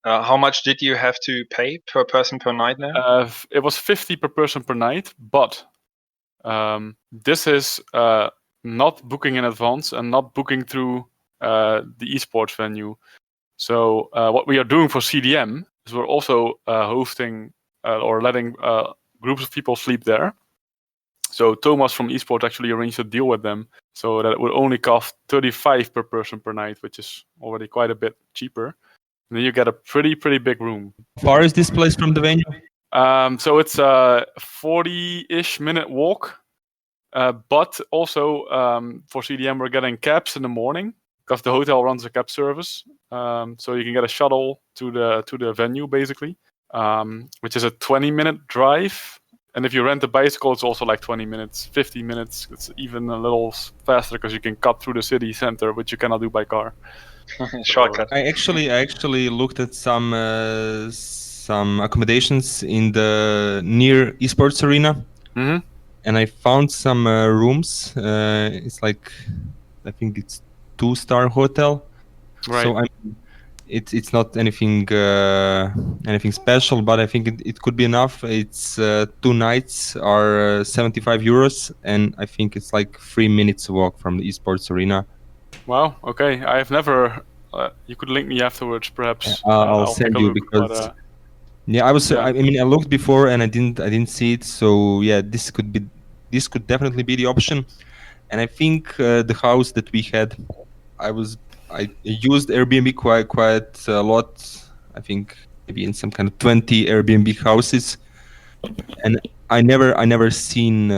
How much did you have to pay per person per night now? it was 50 per person per night, but this is not booking in advance and not booking through the esports venue. So what we are doing for CDM is we're also hosting or letting groups of people sleep there. So Thomas from esports actually arranged a deal with them so that it would only cost 35 per person per night, which is already quite a bit cheaper. And then you get a pretty big room. How far is this place from the venue? So it's a 40-ish minute walk. But also for CDM, we're getting cabs in the morning because the hotel runs a cab service. So you can get a shuttle to the venue, basically, which is a 20-minute drive. And if you rent a bicycle, it's also like 20 minutes, 50 minutes. It's even a little faster because you can cut through the city center, which you cannot do by car. Shortcut. I actually looked at some accommodations in the near esports arena, Mm-hmm. and I found some rooms. It's like, I think it's 2-star hotel. Right. So it's not anything special, but I think it could be enough. It's 2 nights are 75 euros, and I think it's like 3 minutes walk from the esports arena. Wow. Okay. I have never. You could link me afterwards, perhaps. I'll send take a you look, because but, yeah, I was. yeah. I mean, I looked before and I didn't see it. So yeah, this could definitely be the option. And I think the house that we had, I used Airbnb quite a lot. I think maybe in some kind of 20 Airbnb houses, and I never seen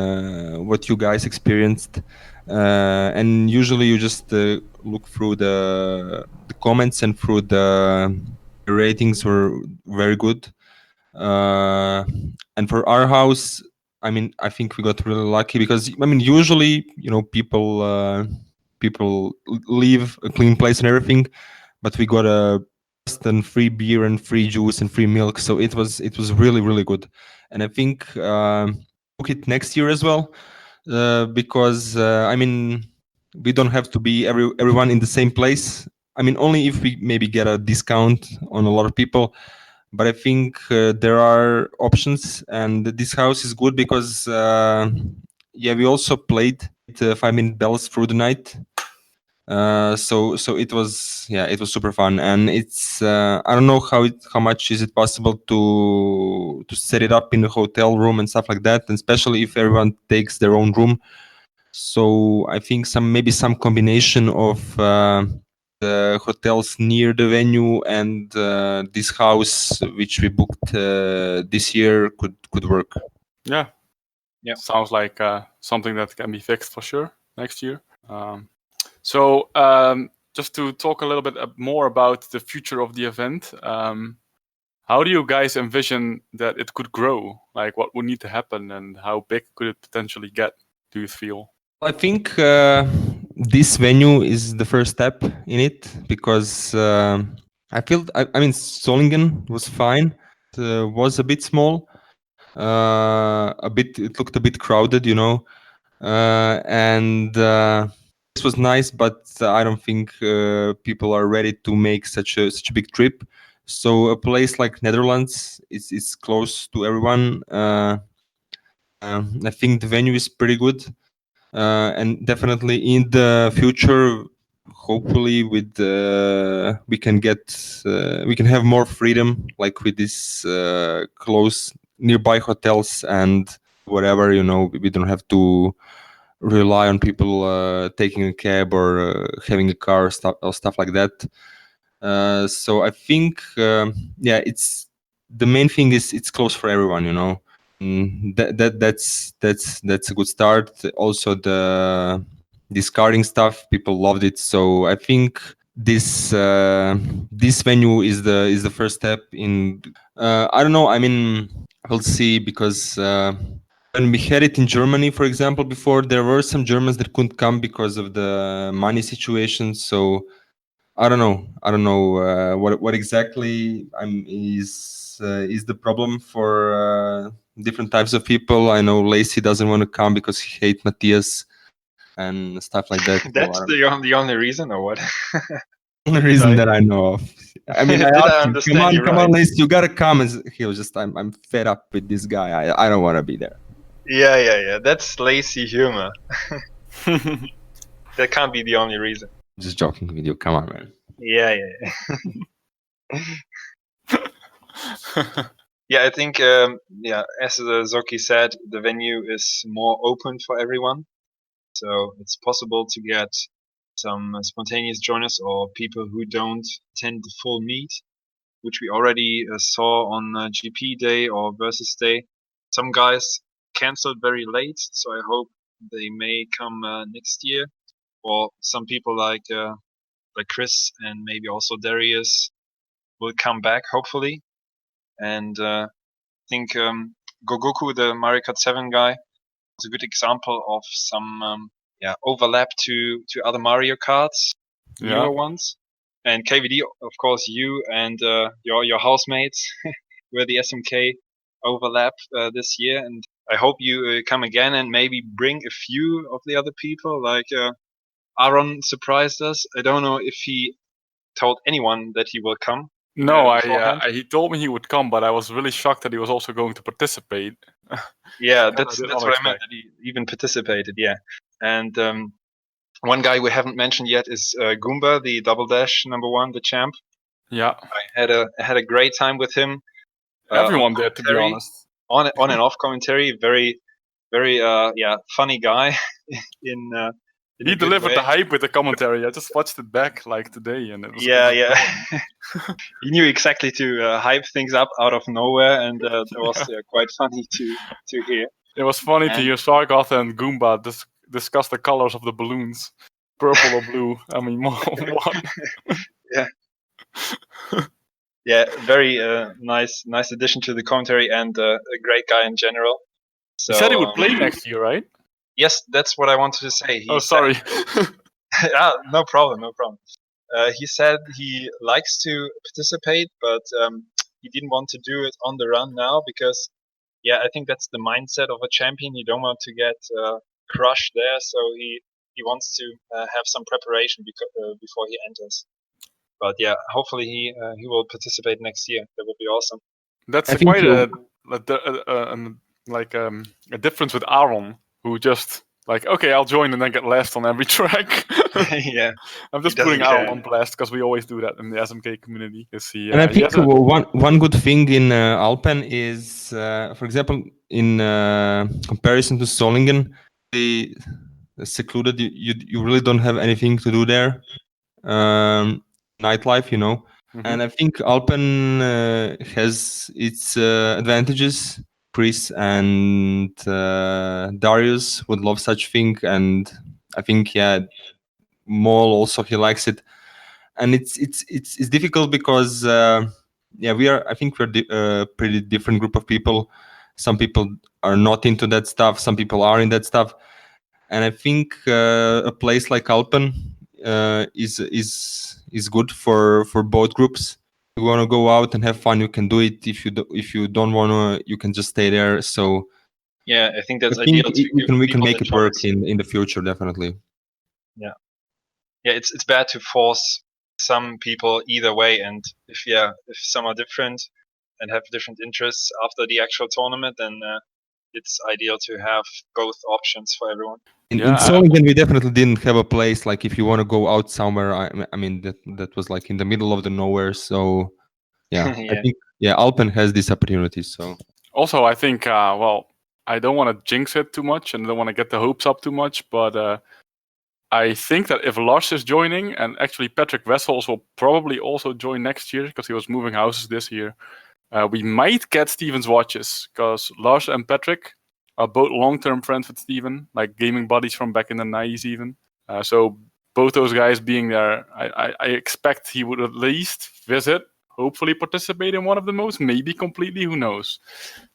what you guys experienced. And usually you just look through the comments, and through the ratings were very good. And for our house, I mean, I think we got really lucky because, I mean, usually, people leave a clean place and everything, but we got a and free beer and free juice and free milk, so it was really good. And I think book it next year as well, because I mean, we don't have to be everyone in the same place. I mean, only if we maybe get a discount on a lot of people. But I think there are options, and this house is good because we also played 5-minute bells through the night. So it was super fun, and it's I don't know how much is it possible to set it up in a hotel room and stuff like that, and especially if everyone takes their own room. So I think maybe some combination of the hotels near the venue and this house which we booked this year could work. Yeah. Yeah. Sounds like something that can be fixed for sure next year. So just to talk a little bit more about the future of the event, how do you guys envision that it could grow? Like, what would need to happen, and how big could it potentially get? Do you feel? I think this venue is the first step in it because I mean Solingen was fine. It was a bit small, it looked a bit crowded, and this was nice, but I don't think people are ready to make such a big trip. So a place like Netherlands is close to everyone. I think the venue is pretty good, and definitely in the future, hopefully we can have more freedom, like with this close nearby hotels and whatever. We don't have to rely on people taking a cab or having a car or stuff like that. So I think it's the main thing is it's close for everyone. That's a good start. Also the discarding stuff, people loved it. So I think this venue is the first step in. I don't know. I mean, we'll see because. When we had it in Germany, for example, before, there were some Germans that couldn't come because of the money situation. So I don't know. What exactly is the problem for different types of people. I know Lacey doesn't want to come because he hates Matthias and stuff like that. That's the only reason, or what? Only reason that I know of. I mean, I Did I asked him, understand you come right? on, Lacey, you gotta come. And he was just, I'm fed up with this guy. I don't want to be there. Yeah. That's lazy humor. That can't be the only reason. Just joking with you. Come on, man. Yeah. Yeah, I think as Zoki said, the venue is more open for everyone, so it's possible to get some spontaneous joiners or people who don't attend the full meet, which we already saw on GP day or versus day. Some guys canceled very late, so I hope they may come next year. Or some people like Chris and maybe also Darius will come back hopefully. And I think Gogoku, the Mario Kart 7 guy, is a good example of some overlap to other Mario Karts, newer ones. And KVD, of course, you and your housemates were the SMK overlap this year. And I hope you come again and maybe bring a few of the other people. Like Aaron surprised us. I don't know if he told anyone that he will come. No, he told me he would come, but I was really shocked that he was also going to participate. Yeah, that's what I meant, that he even participated. Yeah, and one guy we haven't mentioned yet is Goomba, the Double Dash #1, the champ. Yeah, I had a great time with him. Everyone did, to be honest. On and off commentary, very funny guy. In he delivered the hype with the commentary. I just watched it back like today, and it was he knew exactly to hype things up out of nowhere, and that was quite funny to hear. It was funny to hear Sargoth and Goomba discuss the colors of the balloons, purple or blue. I mean, what? Yeah. Yeah, very nice addition to the commentary, and a great guy in general. So, he said he would play next year, right? Yes, that's what I wanted to say. Sorry. No problem. He said he likes to participate, but he didn't want to do it on the run now because, I think that's the mindset of a champion. You don't want to get crushed there, so he wants to have some preparation before he enters. But hopefully he will participate next year. That would be awesome. That's quite a difference with Aaron, who just okay, I'll join and then get last on every track. Yeah, I'm just putting Aaron on blast because we always do that in the SMK community. And I think one good thing in Alpen is, for example, in comparison to Solingen, the secluded. You really don't have anything to do there. Nightlife, and I think Alpen has its advantages. Chris and Darius would love such thing, and I think mall also he likes it, and it's difficult because we are, I think we're pretty different group of people. Some people are not into that stuff, some people are in that stuff, and I think a place like Alpen is good for both groups. If you want to go out and have fun, you can do it. If you don't want to, you can just stay there. So Yeah, I think that's I think ideal to give we can people make the it work choice. in the future, definitely. Yeah, it's bad to force some people either way, and if some are different and have different interests after the actual tournament, then it's ideal to have both options for everyone. In Solingen, we definitely didn't have a place like if you want to go out somewhere. I mean that was like in the middle of the nowhere. So yeah, I think Alpen has this opportunity. So also, I think well, I don't want to jinx it too much and I don't want to get the hopes up too much, but I think that if Lars is joining, and actually Patrick Wessels will probably also join next year because he was moving houses this year, we might get Steven's watches, because Lars and Patrick are both long-term friends with Steven, like gaming buddies from back in the 90s even. So both those guys being there, I expect he would at least visit, hopefully participate in one of the modes, maybe completely, who knows.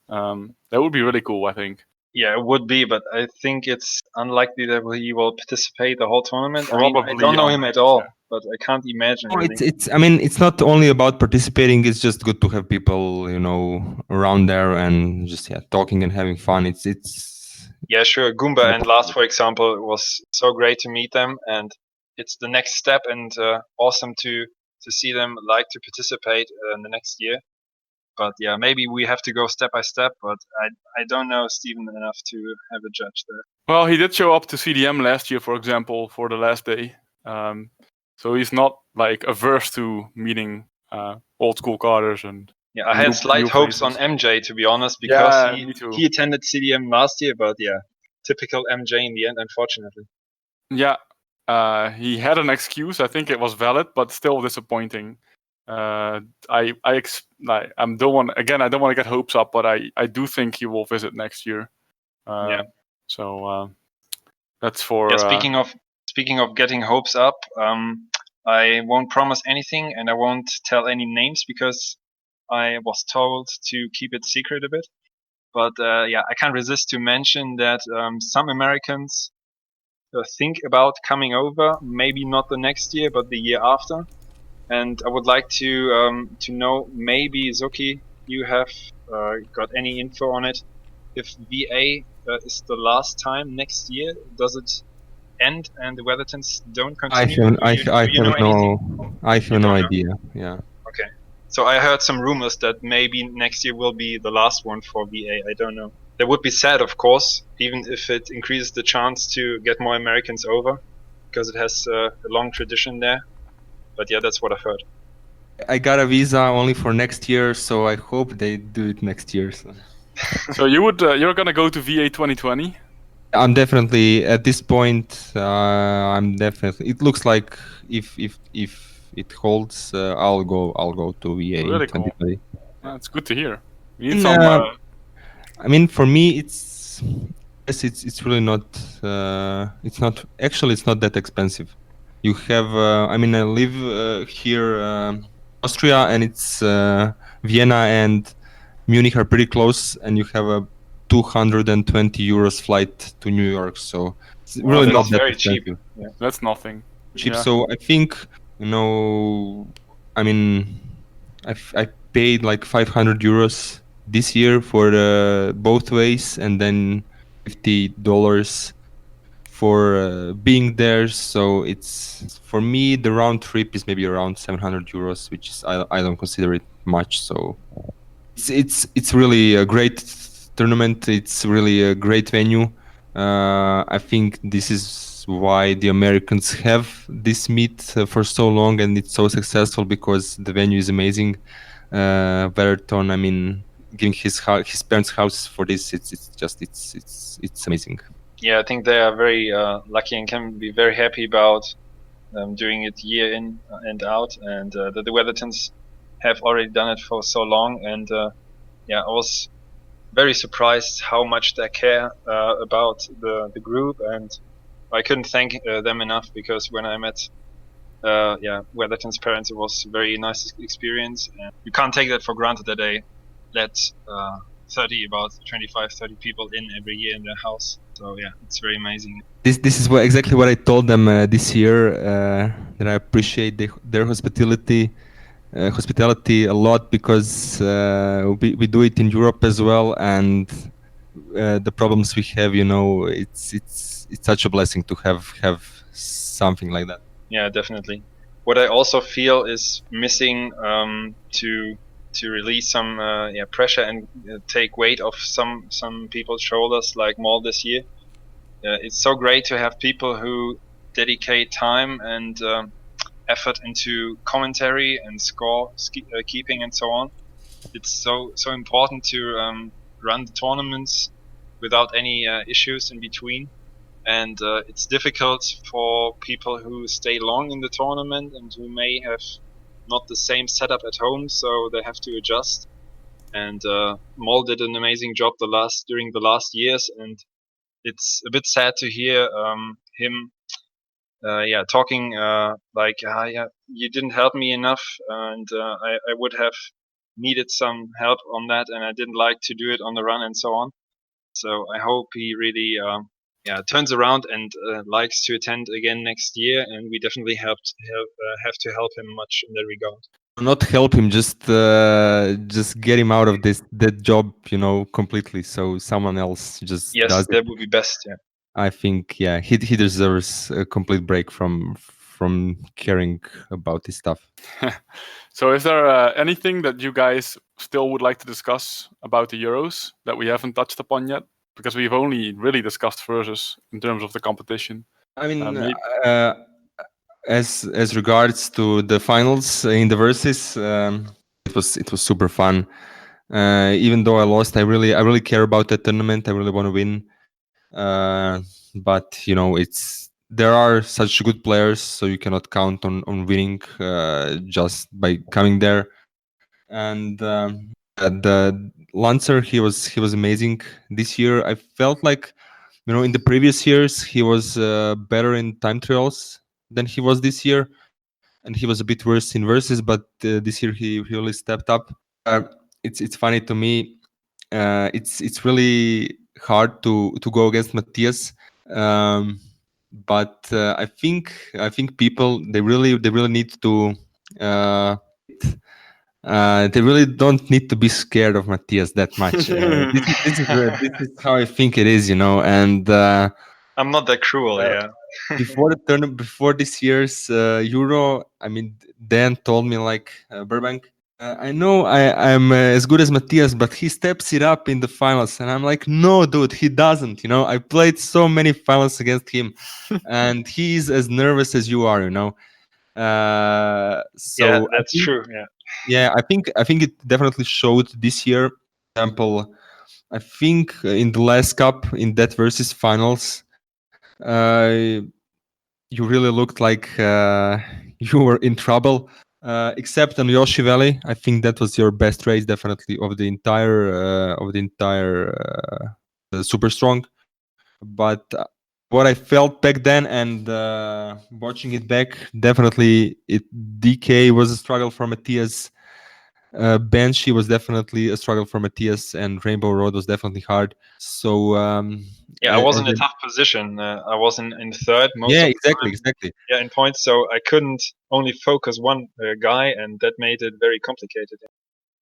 That would be really cool, I think. Yeah, it would be, but I think it's unlikely that he will participate the whole tournament. Probably, I don't know him at all, but I can't imagine. No, really. I mean, it's not only about participating. It's just good to have people, around there and just talking and having fun. It's Yeah, sure. Goomba and Lars, for example, it was so great to meet them, and it's the next step, and awesome to see them like to participate in the next year. But yeah, maybe we have to go step by step. But I don't know Steven enough to have a judge there. Well, he did show up to CDM last year, for example, for the last day. So he's not like averse to meeting old school carders and. Yeah, I had slight hopes on MJ, to be honest, because he attended CDM last year, but yeah, typical MJ in the end, unfortunately. Yeah, he had an excuse. I think it was valid, but still disappointing. I don't want to get hopes up, but I do think he will visit next year. So that's for. Yeah, speaking of getting hopes up, I won't promise anything, and I won't tell any names because I was told to keep it secret a bit. But I can't resist to mention that some Americans think about coming over, maybe not the next year, but the year after. And I would like to know, maybe Zoki, you have got any info on it? If VA is the last time next year, does it end and the Weathertons don't continue? I have no idea. Yeah. Okay. So I heard some rumors that maybe next year will be the last one for VA. I don't know. That would be sad, of course, even if it increases the chance to get more Americans over, because it has a long tradition there. But yeah, that's what I've heard. I got a visa only for next year, so I hope they do it next year. So you're gonna go to VA 2020? I'm definitely at this point. It looks like if it holds, I'll go to VA. Really cool. That's good to hear. We need I mean, for me, it's really not. It's not that expensive. You have. I mean, I live here, Austria, and it's Vienna and Munich are pretty close, and you have a 220 euros flight to New York. So it's really not that very expensive. cheap. Yeah. That's nothing. Cheap. Yeah. So I think I mean, I paid like 500 euros this year for both ways, and then $50 for being there. So it's, for me, the round trip is maybe around 700 euros, which is I don't consider it much. So it's really a great tournament. It's really a great venue. I think this is why the Americans have this meet for so long, and it's so successful because the venue is amazing. Verton, I mean, giving his parents' house for this, it's amazing. Yeah, I think they are very lucky and can be very happy about doing it year in and out, and that the Weathertons have already done it for so long. And I was very surprised how much they care about the group, and I couldn't thank them enough, because when I met Weather Transparent, it was a very nice experience, and you can't take that for granted that they let about 25, 30 people in every year in their house. So yeah, it's very amazing. This is exactly what I told them this year, that I appreciate their hospitality a lot, because we do it in Europe as well, and the problems we have, it's such a blessing to have something like that. Yeah, definitely. What I also feel is missing, to release some pressure and take weight off some people's shoulders, like Maul this year. It's so great to have people who dedicate time and effort into commentary and score keeping and so on. It's so important to run the tournaments without any issues in between. And it's difficult for people who stay long in the tournament and who may have not the same setup at home, so they have to adjust. And Mol did an amazing job during the last years, and it's a bit sad to hear him talking like, yeah, you didn't help me enough, and I would have needed some help on that, and I didn't like to do it on the run and so on. So I hope he really turns around and likes to attend again next year, and we definitely have to help him much in that regard. Not help him, just get him out of that job, completely. So someone else just does that it. would be best. Yeah. I think he deserves a complete break from caring about this stuff. So is there anything that you guys still would like to discuss about the Euros that we haven't touched upon yet? Because we've only really discussed versus in terms of the competition. I mean, as regards to the finals in the versus, it was super fun. Even though I lost, I really care about that tournament. I really want to win. But there are such good players, so you cannot count on winning just by coming there. And the Lancer, he was amazing this year. I felt like, in the previous years he was better in time trials than he was this year, and he was a bit worse in versus. But this year he really stepped up. It's funny to me. It's really hard to go against Matthias. But I think people they really need to they really don't need to be scared of Matthias that much. This is how I think it is, and I'm not that cruel. Yeah. before the tournament, before this year's Euro, I mean, Dan told me like, Burbank, I know I'm as good as Matthias, but he steps it up in the finals. And I'm like, no, dude, he doesn't. I played so many finals against him, and he's as nervous as you are. So yeah, that's true. Yeah. Yeah, I think it definitely showed this year. For example, I think in the last cup, in that versus finals, you really looked like you were in trouble. Except on Yoshi Valley, I think that was your best race, definitely, of the entire Super Strong. But what I felt back then, and watching it back, definitely DK was a struggle for Matthias. Banshee was definitely a struggle for Matthias, and Rainbow Road was definitely hard. So I was in a tough position. I was in third most yeah, of the time. exactly. Yeah, in points, so I couldn't only focus one guy, and that made it very complicated.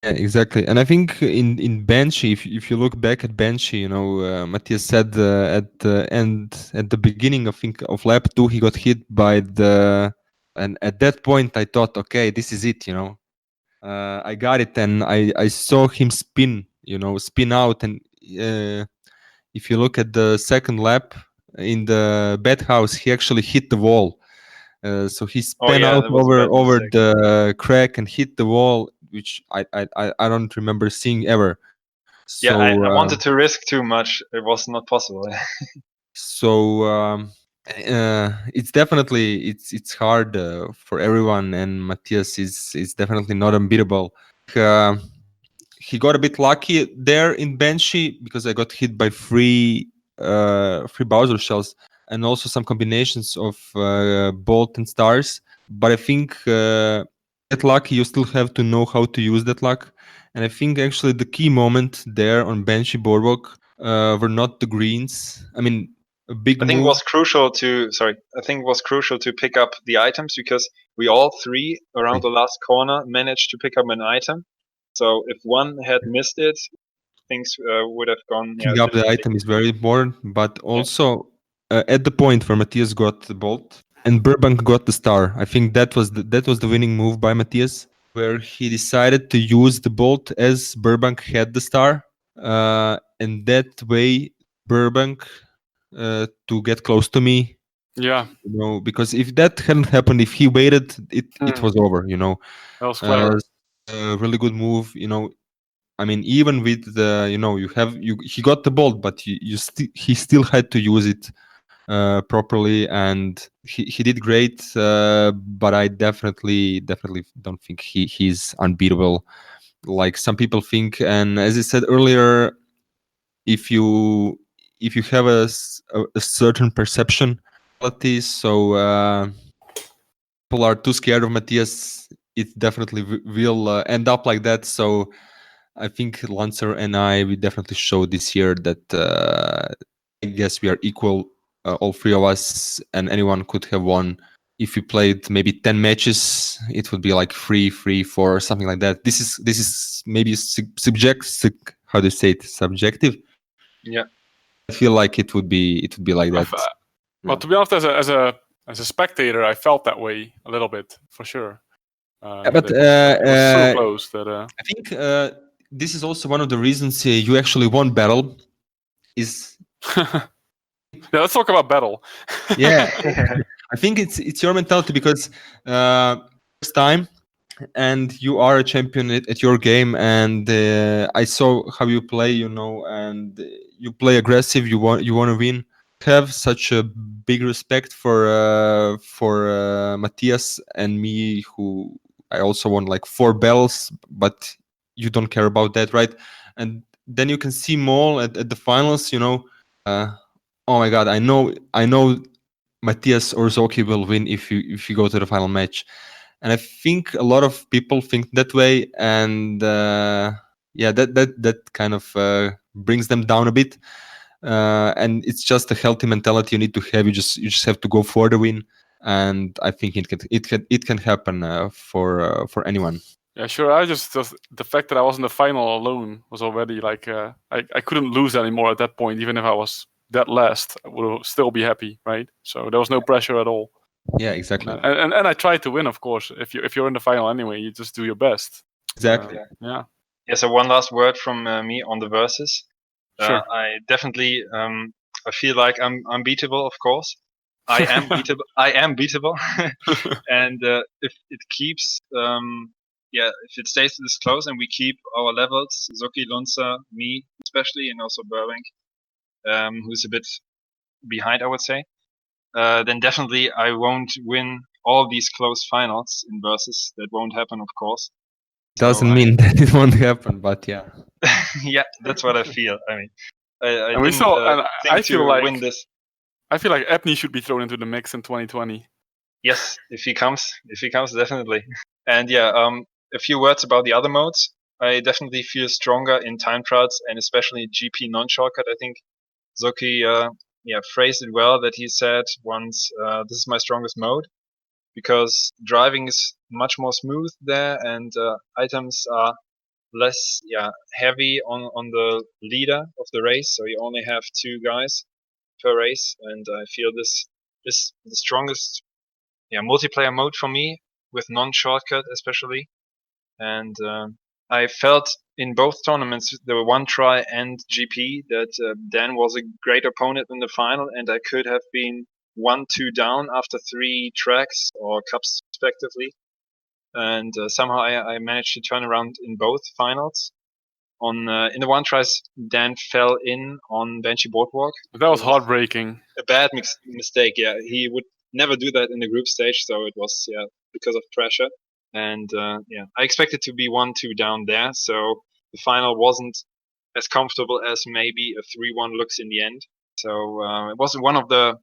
Yeah, exactly. And I think in Banshee, if you look back at Banshee, Matthias said at the beginning, I think, of lap 2, he got hit by and at that point I thought, okay, this is it, I got it, and I saw him spin out, and if you look at the second lap in the bed house, he actually hit the wall. So he spun out over the crack and hit the wall, which I don't remember seeing ever. So, I wanted to risk too much. It was not possible. So it's definitely it's hard for everyone, and Matthias is definitely not unbeatable. He got a bit lucky there in Banshee because I got hit by three Bowser shells. and also some combinations of bolt and stars. But I think that luck, you still have to know how to use that luck. And I think actually the key moment there on Banshee Boardwalk were not the greens. I mean, a big I think it move. was crucial to pick up the items, because we all three around the last corner managed to pick up an item. So if one had missed it, things would have gone. Picking up the differently. item is very important, but also at the point where Matthias got the bolt and Burbank got the star, I think that was the winning move by Matthias, where he decided to use the bolt as Burbank had the star, and that way Burbank to get close to me. Yeah, Because if that hadn't happened, if he waited, it was over. that was clever. A really good move. I mean, even with the, he got the bolt, but he still had to use it properly, and he did great. But I definitely don't think he's unbeatable, like some people think. And as I said earlier, if you have a certain perception qualities, so people are too scared of Matthias, it definitely will end up like that. So I think Lancer and we definitely showed this year that I guess we are equal, all three of us, and anyone could have won. If we played maybe 10 matches, it would be like 3, 3, 4, or something like that. This is maybe how do you say it? Subjective. Yeah. I feel like it would be like that. Well, to be honest, as a spectator, I felt that way a little bit, for sure. But it was so close that. I think this is also one of the reasons you actually won battle. Is Yeah, let's talk about battle. Yeah, I think it's your mentality, because first time, and you are a champion at your game, and I saw how you play, and you play aggressive. You want to win. Have such a big respect for Matthias and me, who I also won like 4 bells, but you don't care about that, right? And then you can see Mol at the finals. Oh my God, I know Matthias or Zoki will win if you go to the final match. And I think a lot of people think that way, and that kind of brings them down a bit. And it's just a healthy mentality you need to have. You just have to go for the win, and I think it can happen for anyone. Yeah, sure. I just the fact that I was in the final alone was already like I couldn't lose anymore at that point. Even if I was that last, I would still be happy, right? So there was no pressure at all. Yeah, exactly. And I tried to win, of course. If you're in the final anyway, you just do your best. Exactly. Yeah. Yeah. So one last word from me on the verses. Sure. I definitely I feel like I'm unbeatable. Of course, I am beatable. I am beatable. And if it keeps, if it stays this close and we keep our levels, Zoki, Lunza, me especially, and also Burbank, who's a bit behind, I would say, then definitely I won't win all these close finals in versus. That won't happen, of course. Doesn't mean that it won't happen, but yeah. Yeah, that's what I feel. I mean, I And we didn't saw, and think I feel to like win this. I feel like Epney should be thrown into the mix in 2020. Yes, if he comes, definitely. And yeah, a few words about the other modes. I definitely feel stronger in time trials and especially GP non-shortcut. I think Zoki, phrased it well, that he said once, this is my strongest mode, because driving is much more smooth there, and items are less heavy on the leader of the race. So you only have 2 guys per race, and I feel this is the strongest multiplayer mode for me, with non-shortcut especially. And I felt in both tournaments, the one try and GP, that Dan was a great opponent in the final, and I could have been 1-2 down after 3 tracks or cups respectively. And somehow I managed to turn around in both finals. In the one tries, Dan fell in on Banshee Boardwalk. But that was heartbreaking. A bad mistake. Yeah, he would never do that in the group stage, so it was because of pressure. And I expected to be 1-2 down there, so the final wasn't as comfortable as maybe a 3-1 looks in the end. So it was one of the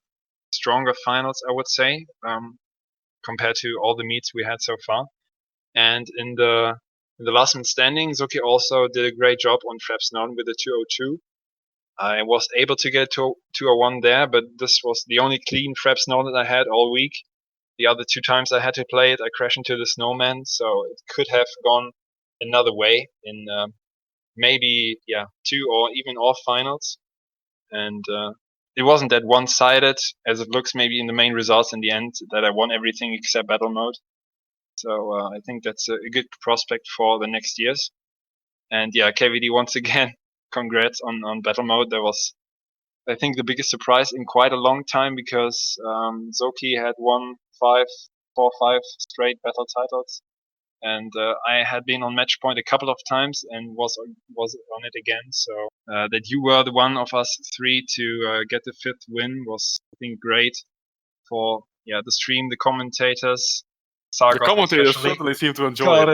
stronger finals, I would say, compared to all the meets we had so far. And in the last man standing, Zoki also did a great job on Fraps None with the 202. I was able to get 201 there, but this was the only clean Fraps None that I had all week. The other 2 times I had to play it, I crashed into the snowman, so it could have gone another way in maybe 2 or even all finals. And it wasn't that one-sided as it looks maybe in the main results in the end, that I won everything except battle mode. So I think that's a good prospect for the next years. And yeah, KVD once again, congrats on battle mode. That was, I think, the biggest surprise in quite a long time, because Zoki had won 4 or 5 straight battle titles, and I had been on match point a couple of times and was on it again. So that you were the one of us 3 to get the 5th win was, I think, great for the stream, the commentators. The Sarkov commentators especially. certainly seem to enjoy it.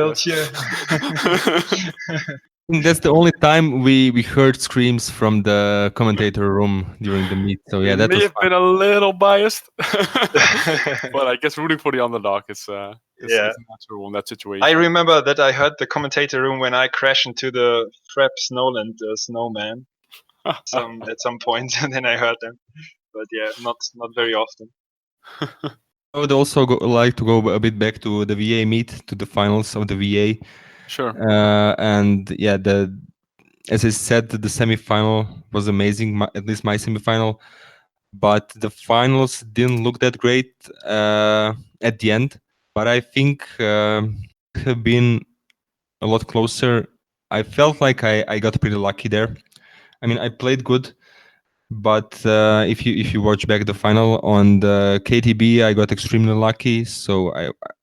I think that's the only time we heard screams from the commentator room during the meet. So yeah, It that may was have fun. been a little biased, but I guess rooting for the underdog is natural in that situation. I remember that I heard the commentator room when I crashed into the Fraps Noland snowman at some point, and then I heard them. But yeah, not very often. I would also like to go a bit back to the VA meet, to the finals of the VA. Sure. And yeah, as I said, the semifinal was amazing, at least my semifinal. But the finals didn't look that great at the end. But I think have been a lot closer. I felt like I got pretty lucky there. I mean, I played good, but if you watch back the final on the KTB, I got extremely lucky. So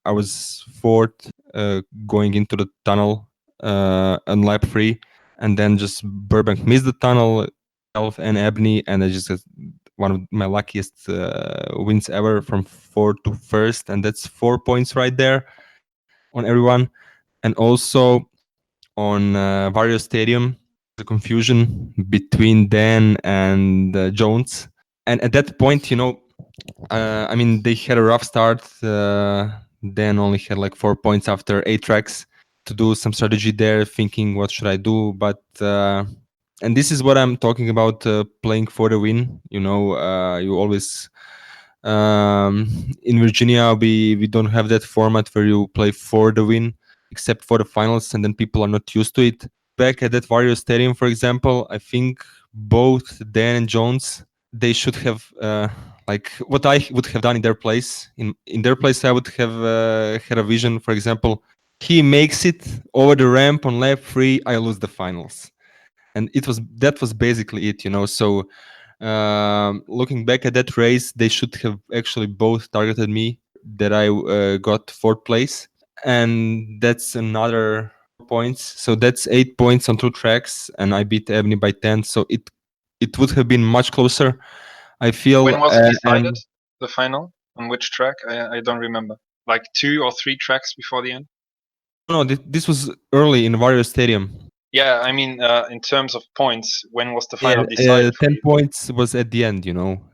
I was 4th going into the tunnel on lap 3, and then just Burbank missed the tunnel, Elf and Ebony, and I just got one of my luckiest wins ever from 4th to 1st, and that's 4 points right there on everyone. And also on Vario Stadium, the confusion between Dan and Jones. And at that point, I mean, they had a rough start. Dan only had like 4 points after 8 tracks to do some strategy there, thinking, what should I do? But, and this is what I'm talking about, playing for the win. You always, in Virginia, we don't have that format where you play for the win, except for the finals, and then people are not used to it. Back at that Vario Stadium, for example, I think both Dan and Jones, they should have like what I would have done in their place. In their place, I would have had a vision. For example, he makes it over the ramp on lap 3, I lose the finals, and that was basically it. So looking back at that race, they should have actually both targeted me, that I got 4th place, and that's another points. So that's 8 points on 2 tracks, and I beat Ebony by 10. So it would have been much closer, I feel. When was it decided, the final? On which track? I don't remember. Like 2 or 3 tracks before the end? No, this was early in Vario Stadium. Yeah, I mean, in terms of points, when was the final decided? 10 points was at the end,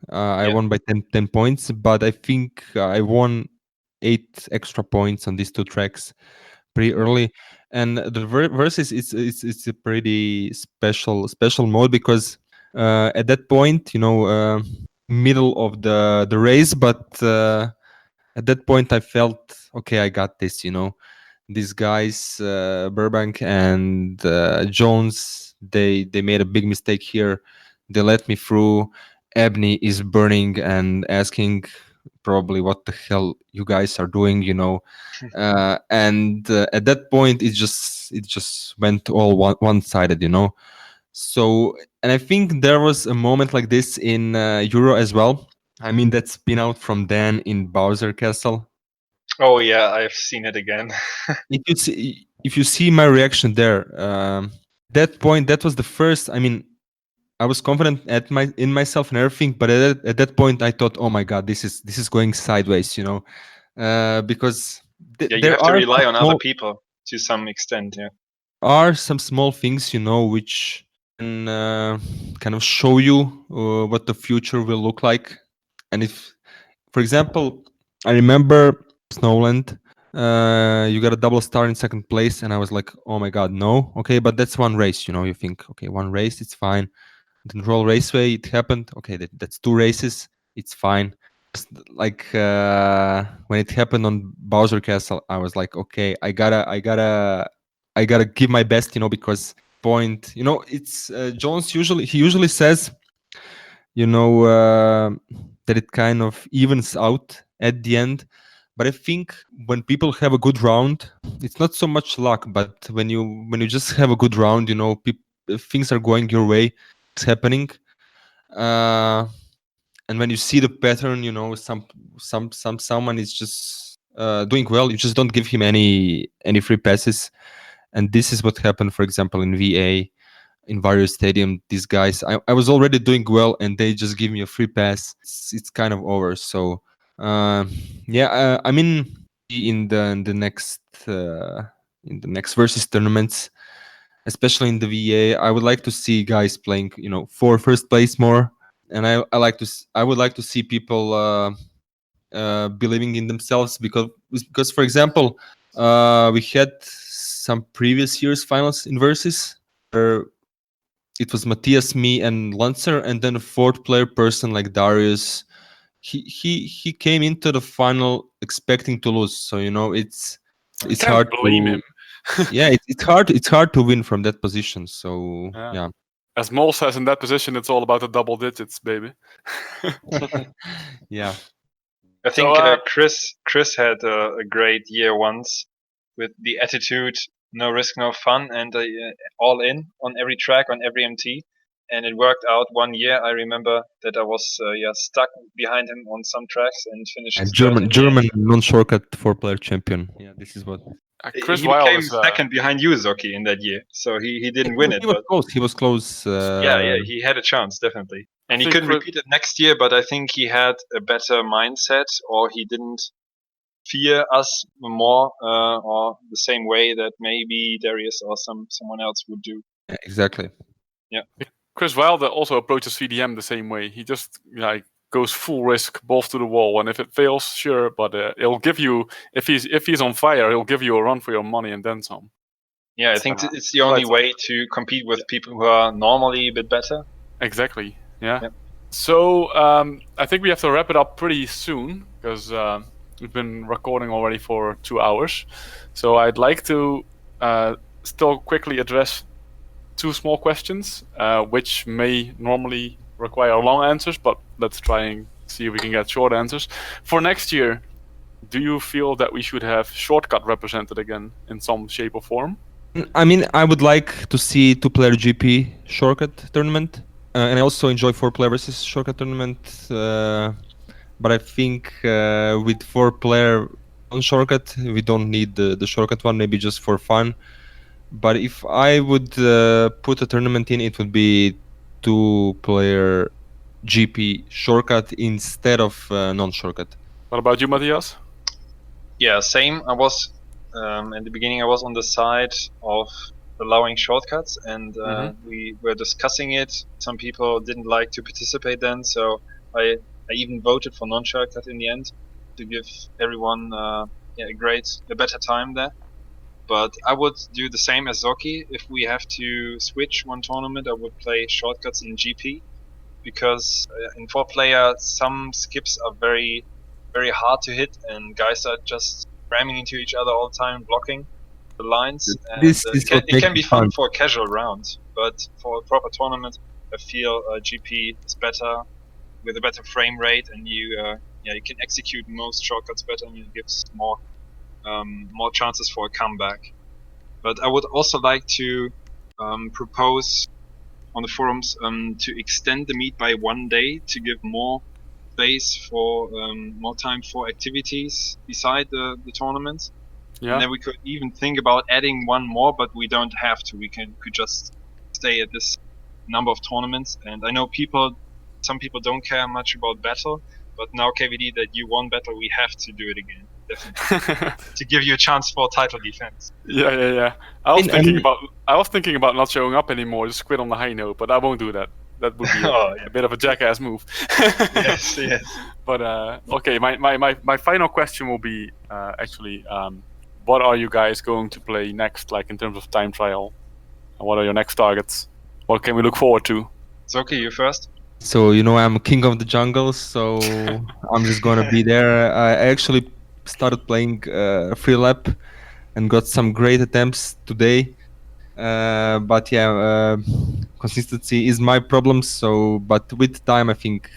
I won by 10 points, but I think I won 8 extra points on these 2 tracks pretty early. And the versus, it's a pretty special mode, because at that point, middle of the race, but at that point I felt, okay, I got this. These guys, Burbank and Jones, they made a big mistake here. They let me through. Ebony is burning and asking probably what the hell you guys are doing, and at that point it just went all one-sided. So, and I think there was a moment like this in Euro as well. I mean, that spin out from Dan in Bowser Castle. Oh yeah, I've seen it again. If you see my reaction there, that point, that was the first. I mean, I was confident in myself and everything, but at that point, I thought, oh my god, this is going sideways, because you have to rely on other people to some extent. Yeah, are some small things, which can kind of show you what the future will look like, and if For example, I remember Snowland. You got a double star in second place, and I was like, "Oh my god, no!" Okay, but that's one race, you think, okay, one race, it's fine. Then Roll Raceway, it happened. Okay, that's 2 races, it's fine. Just like when it happened on Bowser Castle, I was like, okay, I gotta give my best, because point, it's Jones usually says, that it kind of evens out at the end. But I think when people have a good round, it's not so much luck, but when you just have a good round, things are going your way, it's happening. And when you see the pattern, someone is just doing well, you just don't give him any free passes. And this is what happened, for example, in VA, in various stadium. These guys, I was already doing well, and they just give me a free pass. It's kind of over. So I mean, in the next versus tournaments, especially in the VA, I would like to see guys playing, for first place more. And I would like to see people believing in themselves, because for example, we had some previous years finals in versus where it was Matthias, me, and Lancer, and then a fourth player person like Darius. He came into the final expecting to lose, so it's Can't hard blame to him. yeah, it's hard to win from that position. So yeah. As Mol says, in that position, it's all about the double digits, baby. Yeah. I think So, Chris had a great year once with the attitude, no risk, no fun, and all in on every track, on every MT. And it worked out one year. I remember that I was stuck behind him on some tracks and finished And third in the end. German non-shortcut 4-player champion. Yeah, this is what. Chris He Weil became is second behind you, Zoki, in that year. So he didn't win it. He was But close. He was close. yeah, he had a chance, definitely. And he think couldn't repeat it next year, but I think he had a better mindset, or he didn't fear us more, or the same way that maybe Darius or someone else would do. Yeah, exactly. Yeah. Chris Wilde also approaches VDM the same way. He just goes full risk, balls to the wall, and if it fails, sure, but it'll give you, if he's on fire, he'll give you a run for your money and then some. Yeah, I think it's the only way to compete with people who are normally a bit better. Exactly. Yeah. Yep. So I think we have to wrap it up pretty soon, because we've been recording already for 2 hours. So I'd like to still quickly address 2 small questions, which may normally require long answers, but let's try and see if we can get short answers. For next year, do you feel that we should have shortcut represented again in some shape or form? I mean, I would like to see 2-player GP shortcut tournament, and I also enjoy 4-player versus shortcut tournament. But I think with 4-player on shortcut, we don't need the shortcut one. Maybe just for fun. But if I would put a tournament in, it would be 2-player GP shortcut instead of non-shortcut. What about you, Matthias? Yeah, same. I was in the beginning. I was on the side of allowing shortcuts, and we were discussing it. Some people didn't like to participate then, so I even voted for non-shortcut in the end to give everyone a better time there. But I would do the same as Zoki. If we have to switch one tournament, I would play shortcuts in GP, because in 4-player some skips are very, very hard to hit, and guys are just ramming into each other all the time, blocking the lines. And it can be fun for a casual round, but for a proper tournament, I feel GP is better, with a better frame rate, and you can execute most shortcuts better, and it gives more chances for a comeback. But I would also like to propose on the forums to extend the meet by 1 day to give more space for more time for activities beside the tournament. Yeah. And then we could even think about adding one more, but we don't have to. We could just stay at this number of tournaments. And I know some people don't care much about battle, but now KVD that you won battle, we have to do it again. Definitely. To give you a chance for title defense. Yeah. I was thinking about not showing up anymore, just quit on the high note, but I won't do that. That would be Oh, yeah. a bit of a jackass move. Yes, yes. But okay, my final question will be actually, what are you guys going to play next, like in terms of time trial? What are your next targets? What can we look forward to? Zoki, you first. So I'm king of the jungle, so I'm just gonna be there. I actually started playing free lap and got some great attempts today. But yeah, consistency is my problem. So, but with time, I think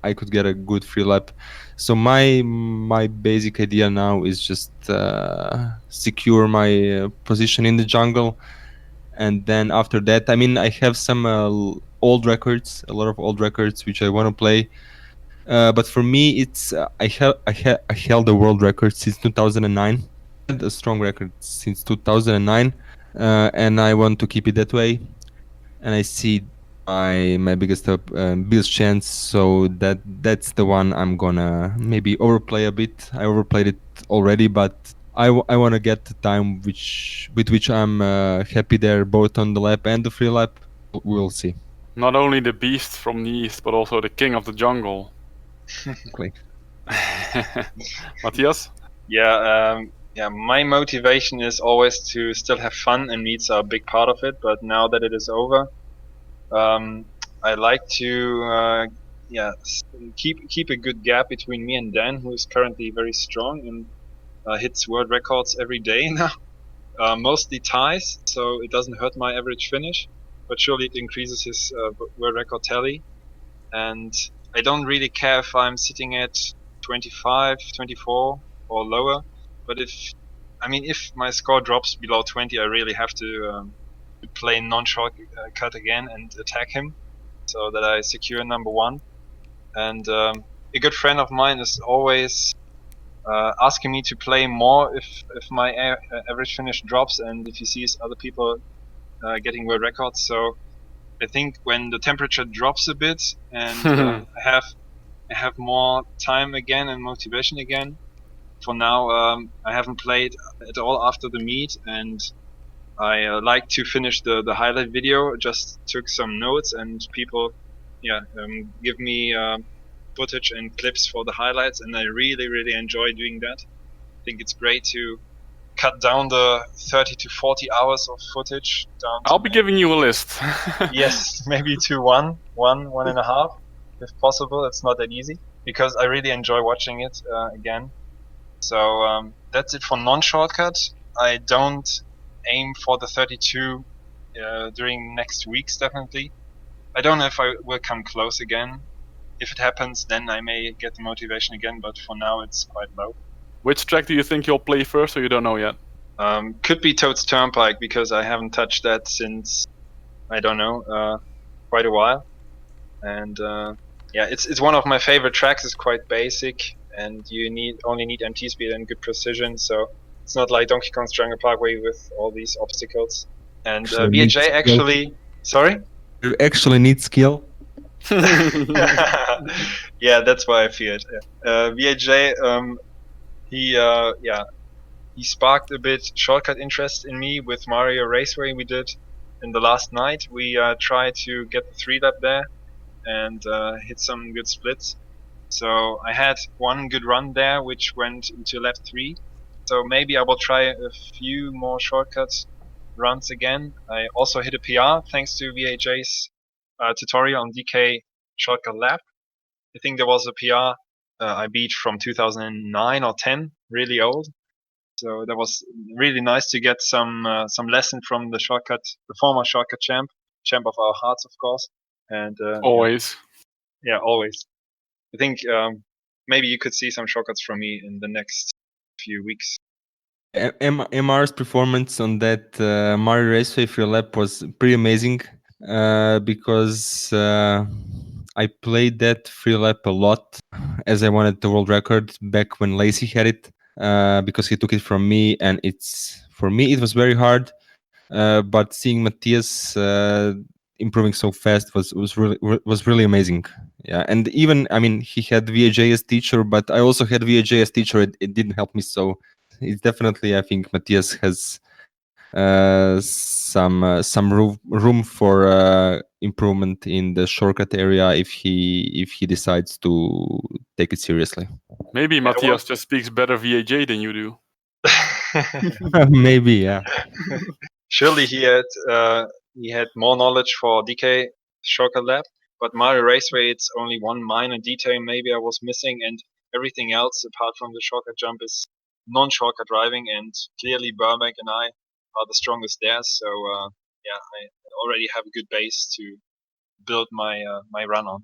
I could get a good free lap. So my basic idea now is just secure my position in the jungle, and then after that, I mean, I have some old records, a lot of old records which I want to play. But for me, it's I held the world record since 2009. Had a strong record since 2009, and I want to keep it that way. And I see my biggest chance. So that's the one I'm gonna maybe overplay a bit. I overplayed it already, but I want to get the time with which I'm happy there, both on the lap and the free lap. We'll see. Not only the beast from the east, but also the king of the jungle. Exactly. Matthias? Yeah, my motivation is always to still have fun, and meets are a big part of it. But now that it is over, I like to keep a good gap between me and Dan, who is currently very strong and hits world records every day now. Mostly ties, so it doesn't hurt my average finish, but surely it increases his world record tally. And I don't really care if I'm sitting at 25, 24 or lower, but if my score drops below 20, I really have to play non-shortcut again and attack him, so that I secure number one. And a good friend of mine is always asking me to play more if my average finish drops, and if he sees other people getting world records. So I think when the temperature drops a bit and I have more time again and motivation again. For now, I haven't played at all after the meet, and I like to finish the highlight video. Just took some notes, and people give me footage and clips for the highlights, and I really enjoy doing that. I think it's great to cut down the 30 to 40 hours of footage down to I'll be giving you a list. yes, maybe to one and a half, if possible. It's not that easy, because I really enjoy watching it again. So that's it for non-shortcut. I don't aim for the 32 during next weeks, definitely. I don't know if I will come close again. If it happens, then I may get the motivation again, but for now it's quite low. Which track do you think you'll play first, or you don't know yet? Could be Toad's Turnpike, because I haven't touched that since, I don't know, quite a while. And it's one of my favorite tracks. It's quite basic, and you only need MT speed and good precision, so it's not like Donkey Kong's Jungle Parkway with all these obstacles. And VHJ actually... Sorry? You actually need skill. Yeah, that's why I feel it. VHJ, he sparked a bit shortcut interest in me with Mario Raceway we did in the last night. We tried to get the 3-lap there and hit some good splits. So I had one good run there, which went into lap 3. So maybe I will try a few more shortcut runs again. I also hit a PR thanks to VHJ's tutorial on DK shortcut lap. I think there was a PR I beat from 2009 or 10, really old. So that was really nice to get some lesson from the former shortcut champ of our hearts, of course. And Always. Yeah, always. I think maybe you could see some shortcuts from me in the next few weeks. MR's performance on that Mario Raceway free lap was pretty amazing because I played that free lap a lot as I wanted the world record back when Lacey had it because he took it from me, and for me it was very hard. But seeing Matthias improving so fast was really amazing. Yeah, and even he had VAJ as teacher, but I also had VAJ as teacher. It didn't help me, so it's definitely, I think Matthias has some room for improvement in the shortcut area if he decides to take it seriously. Maybe Matthias just speaks better VAJ than you do. Maybe, yeah. Surely he had more knowledge for DK shortcut lab, but Mario Raceway, it's only one minor detail maybe I was missing, and everything else apart from the shortcut jump is non-shortcut driving, and clearly Burbank and I are the strongest there. So I already have a good base to build my my run on.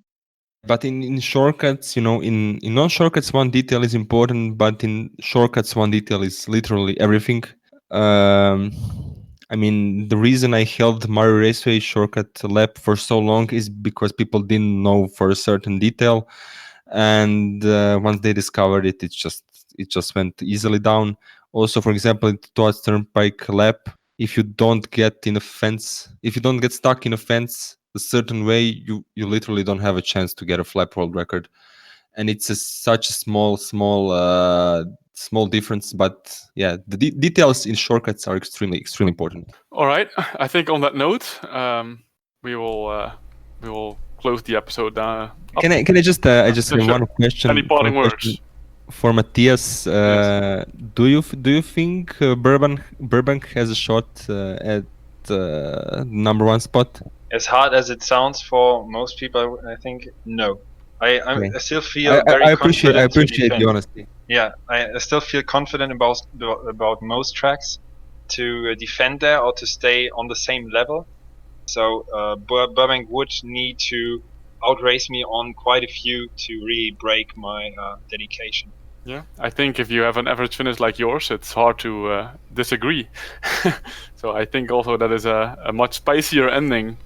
But in shortcuts, in non-shortcuts, one detail is important, but in shortcuts, one detail is literally everything. I mean, the reason I held Mario Raceway shortcut lab for so long is because people didn't know for a certain detail, and once they discovered it, it just went easily down. Also, for example, towards Turnpike lab, if you don't get in a fence, if you don't get stuck in a fence a certain way, you literally don't have a chance to get a flat world record, and it's such a small difference. But yeah, the details in shortcuts are extremely important. All right, I think on that note, we will close the episode down. Can I just have one question? Any parting words for Matthias? Yes. Do you think Burbank has a shot at number one spot? As hard as it sounds for most people, I think no. I still feel I appreciate the honesty. Yeah, I still feel confident about most tracks to defend there or to stay on the same level. So Burbank would need to outrace me on quite a few to really break my dedication. Yeah, I think if you have an average finish like yours, it's hard to disagree. So I think also that is a much spicier ending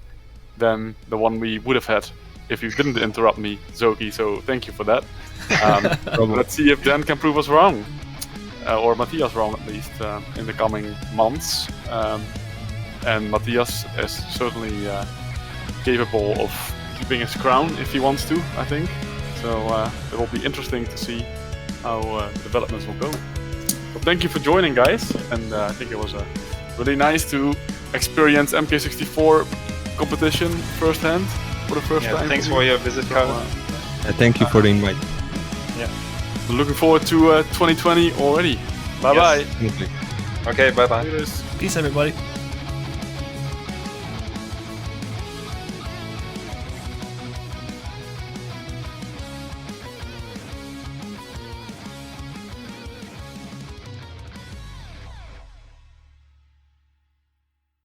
than the one we would have had if you didn't interrupt me, Zoki. So thank you for that. Let's see if Dan can prove us wrong, or Matthias wrong at least, in the coming months. And Matthias is certainly capable of keeping his crown if he wants to, I think. So it will be interesting to see how developments will go. Well, thank you for joining, guys, and I think it was really nice to experience MK64 competition firsthand for the first time. Thanks for your visit, Carl. Thank you for the invite. Yeah. So looking forward to 2020 already. Bye bye. Okay, bye bye. Peace, everybody.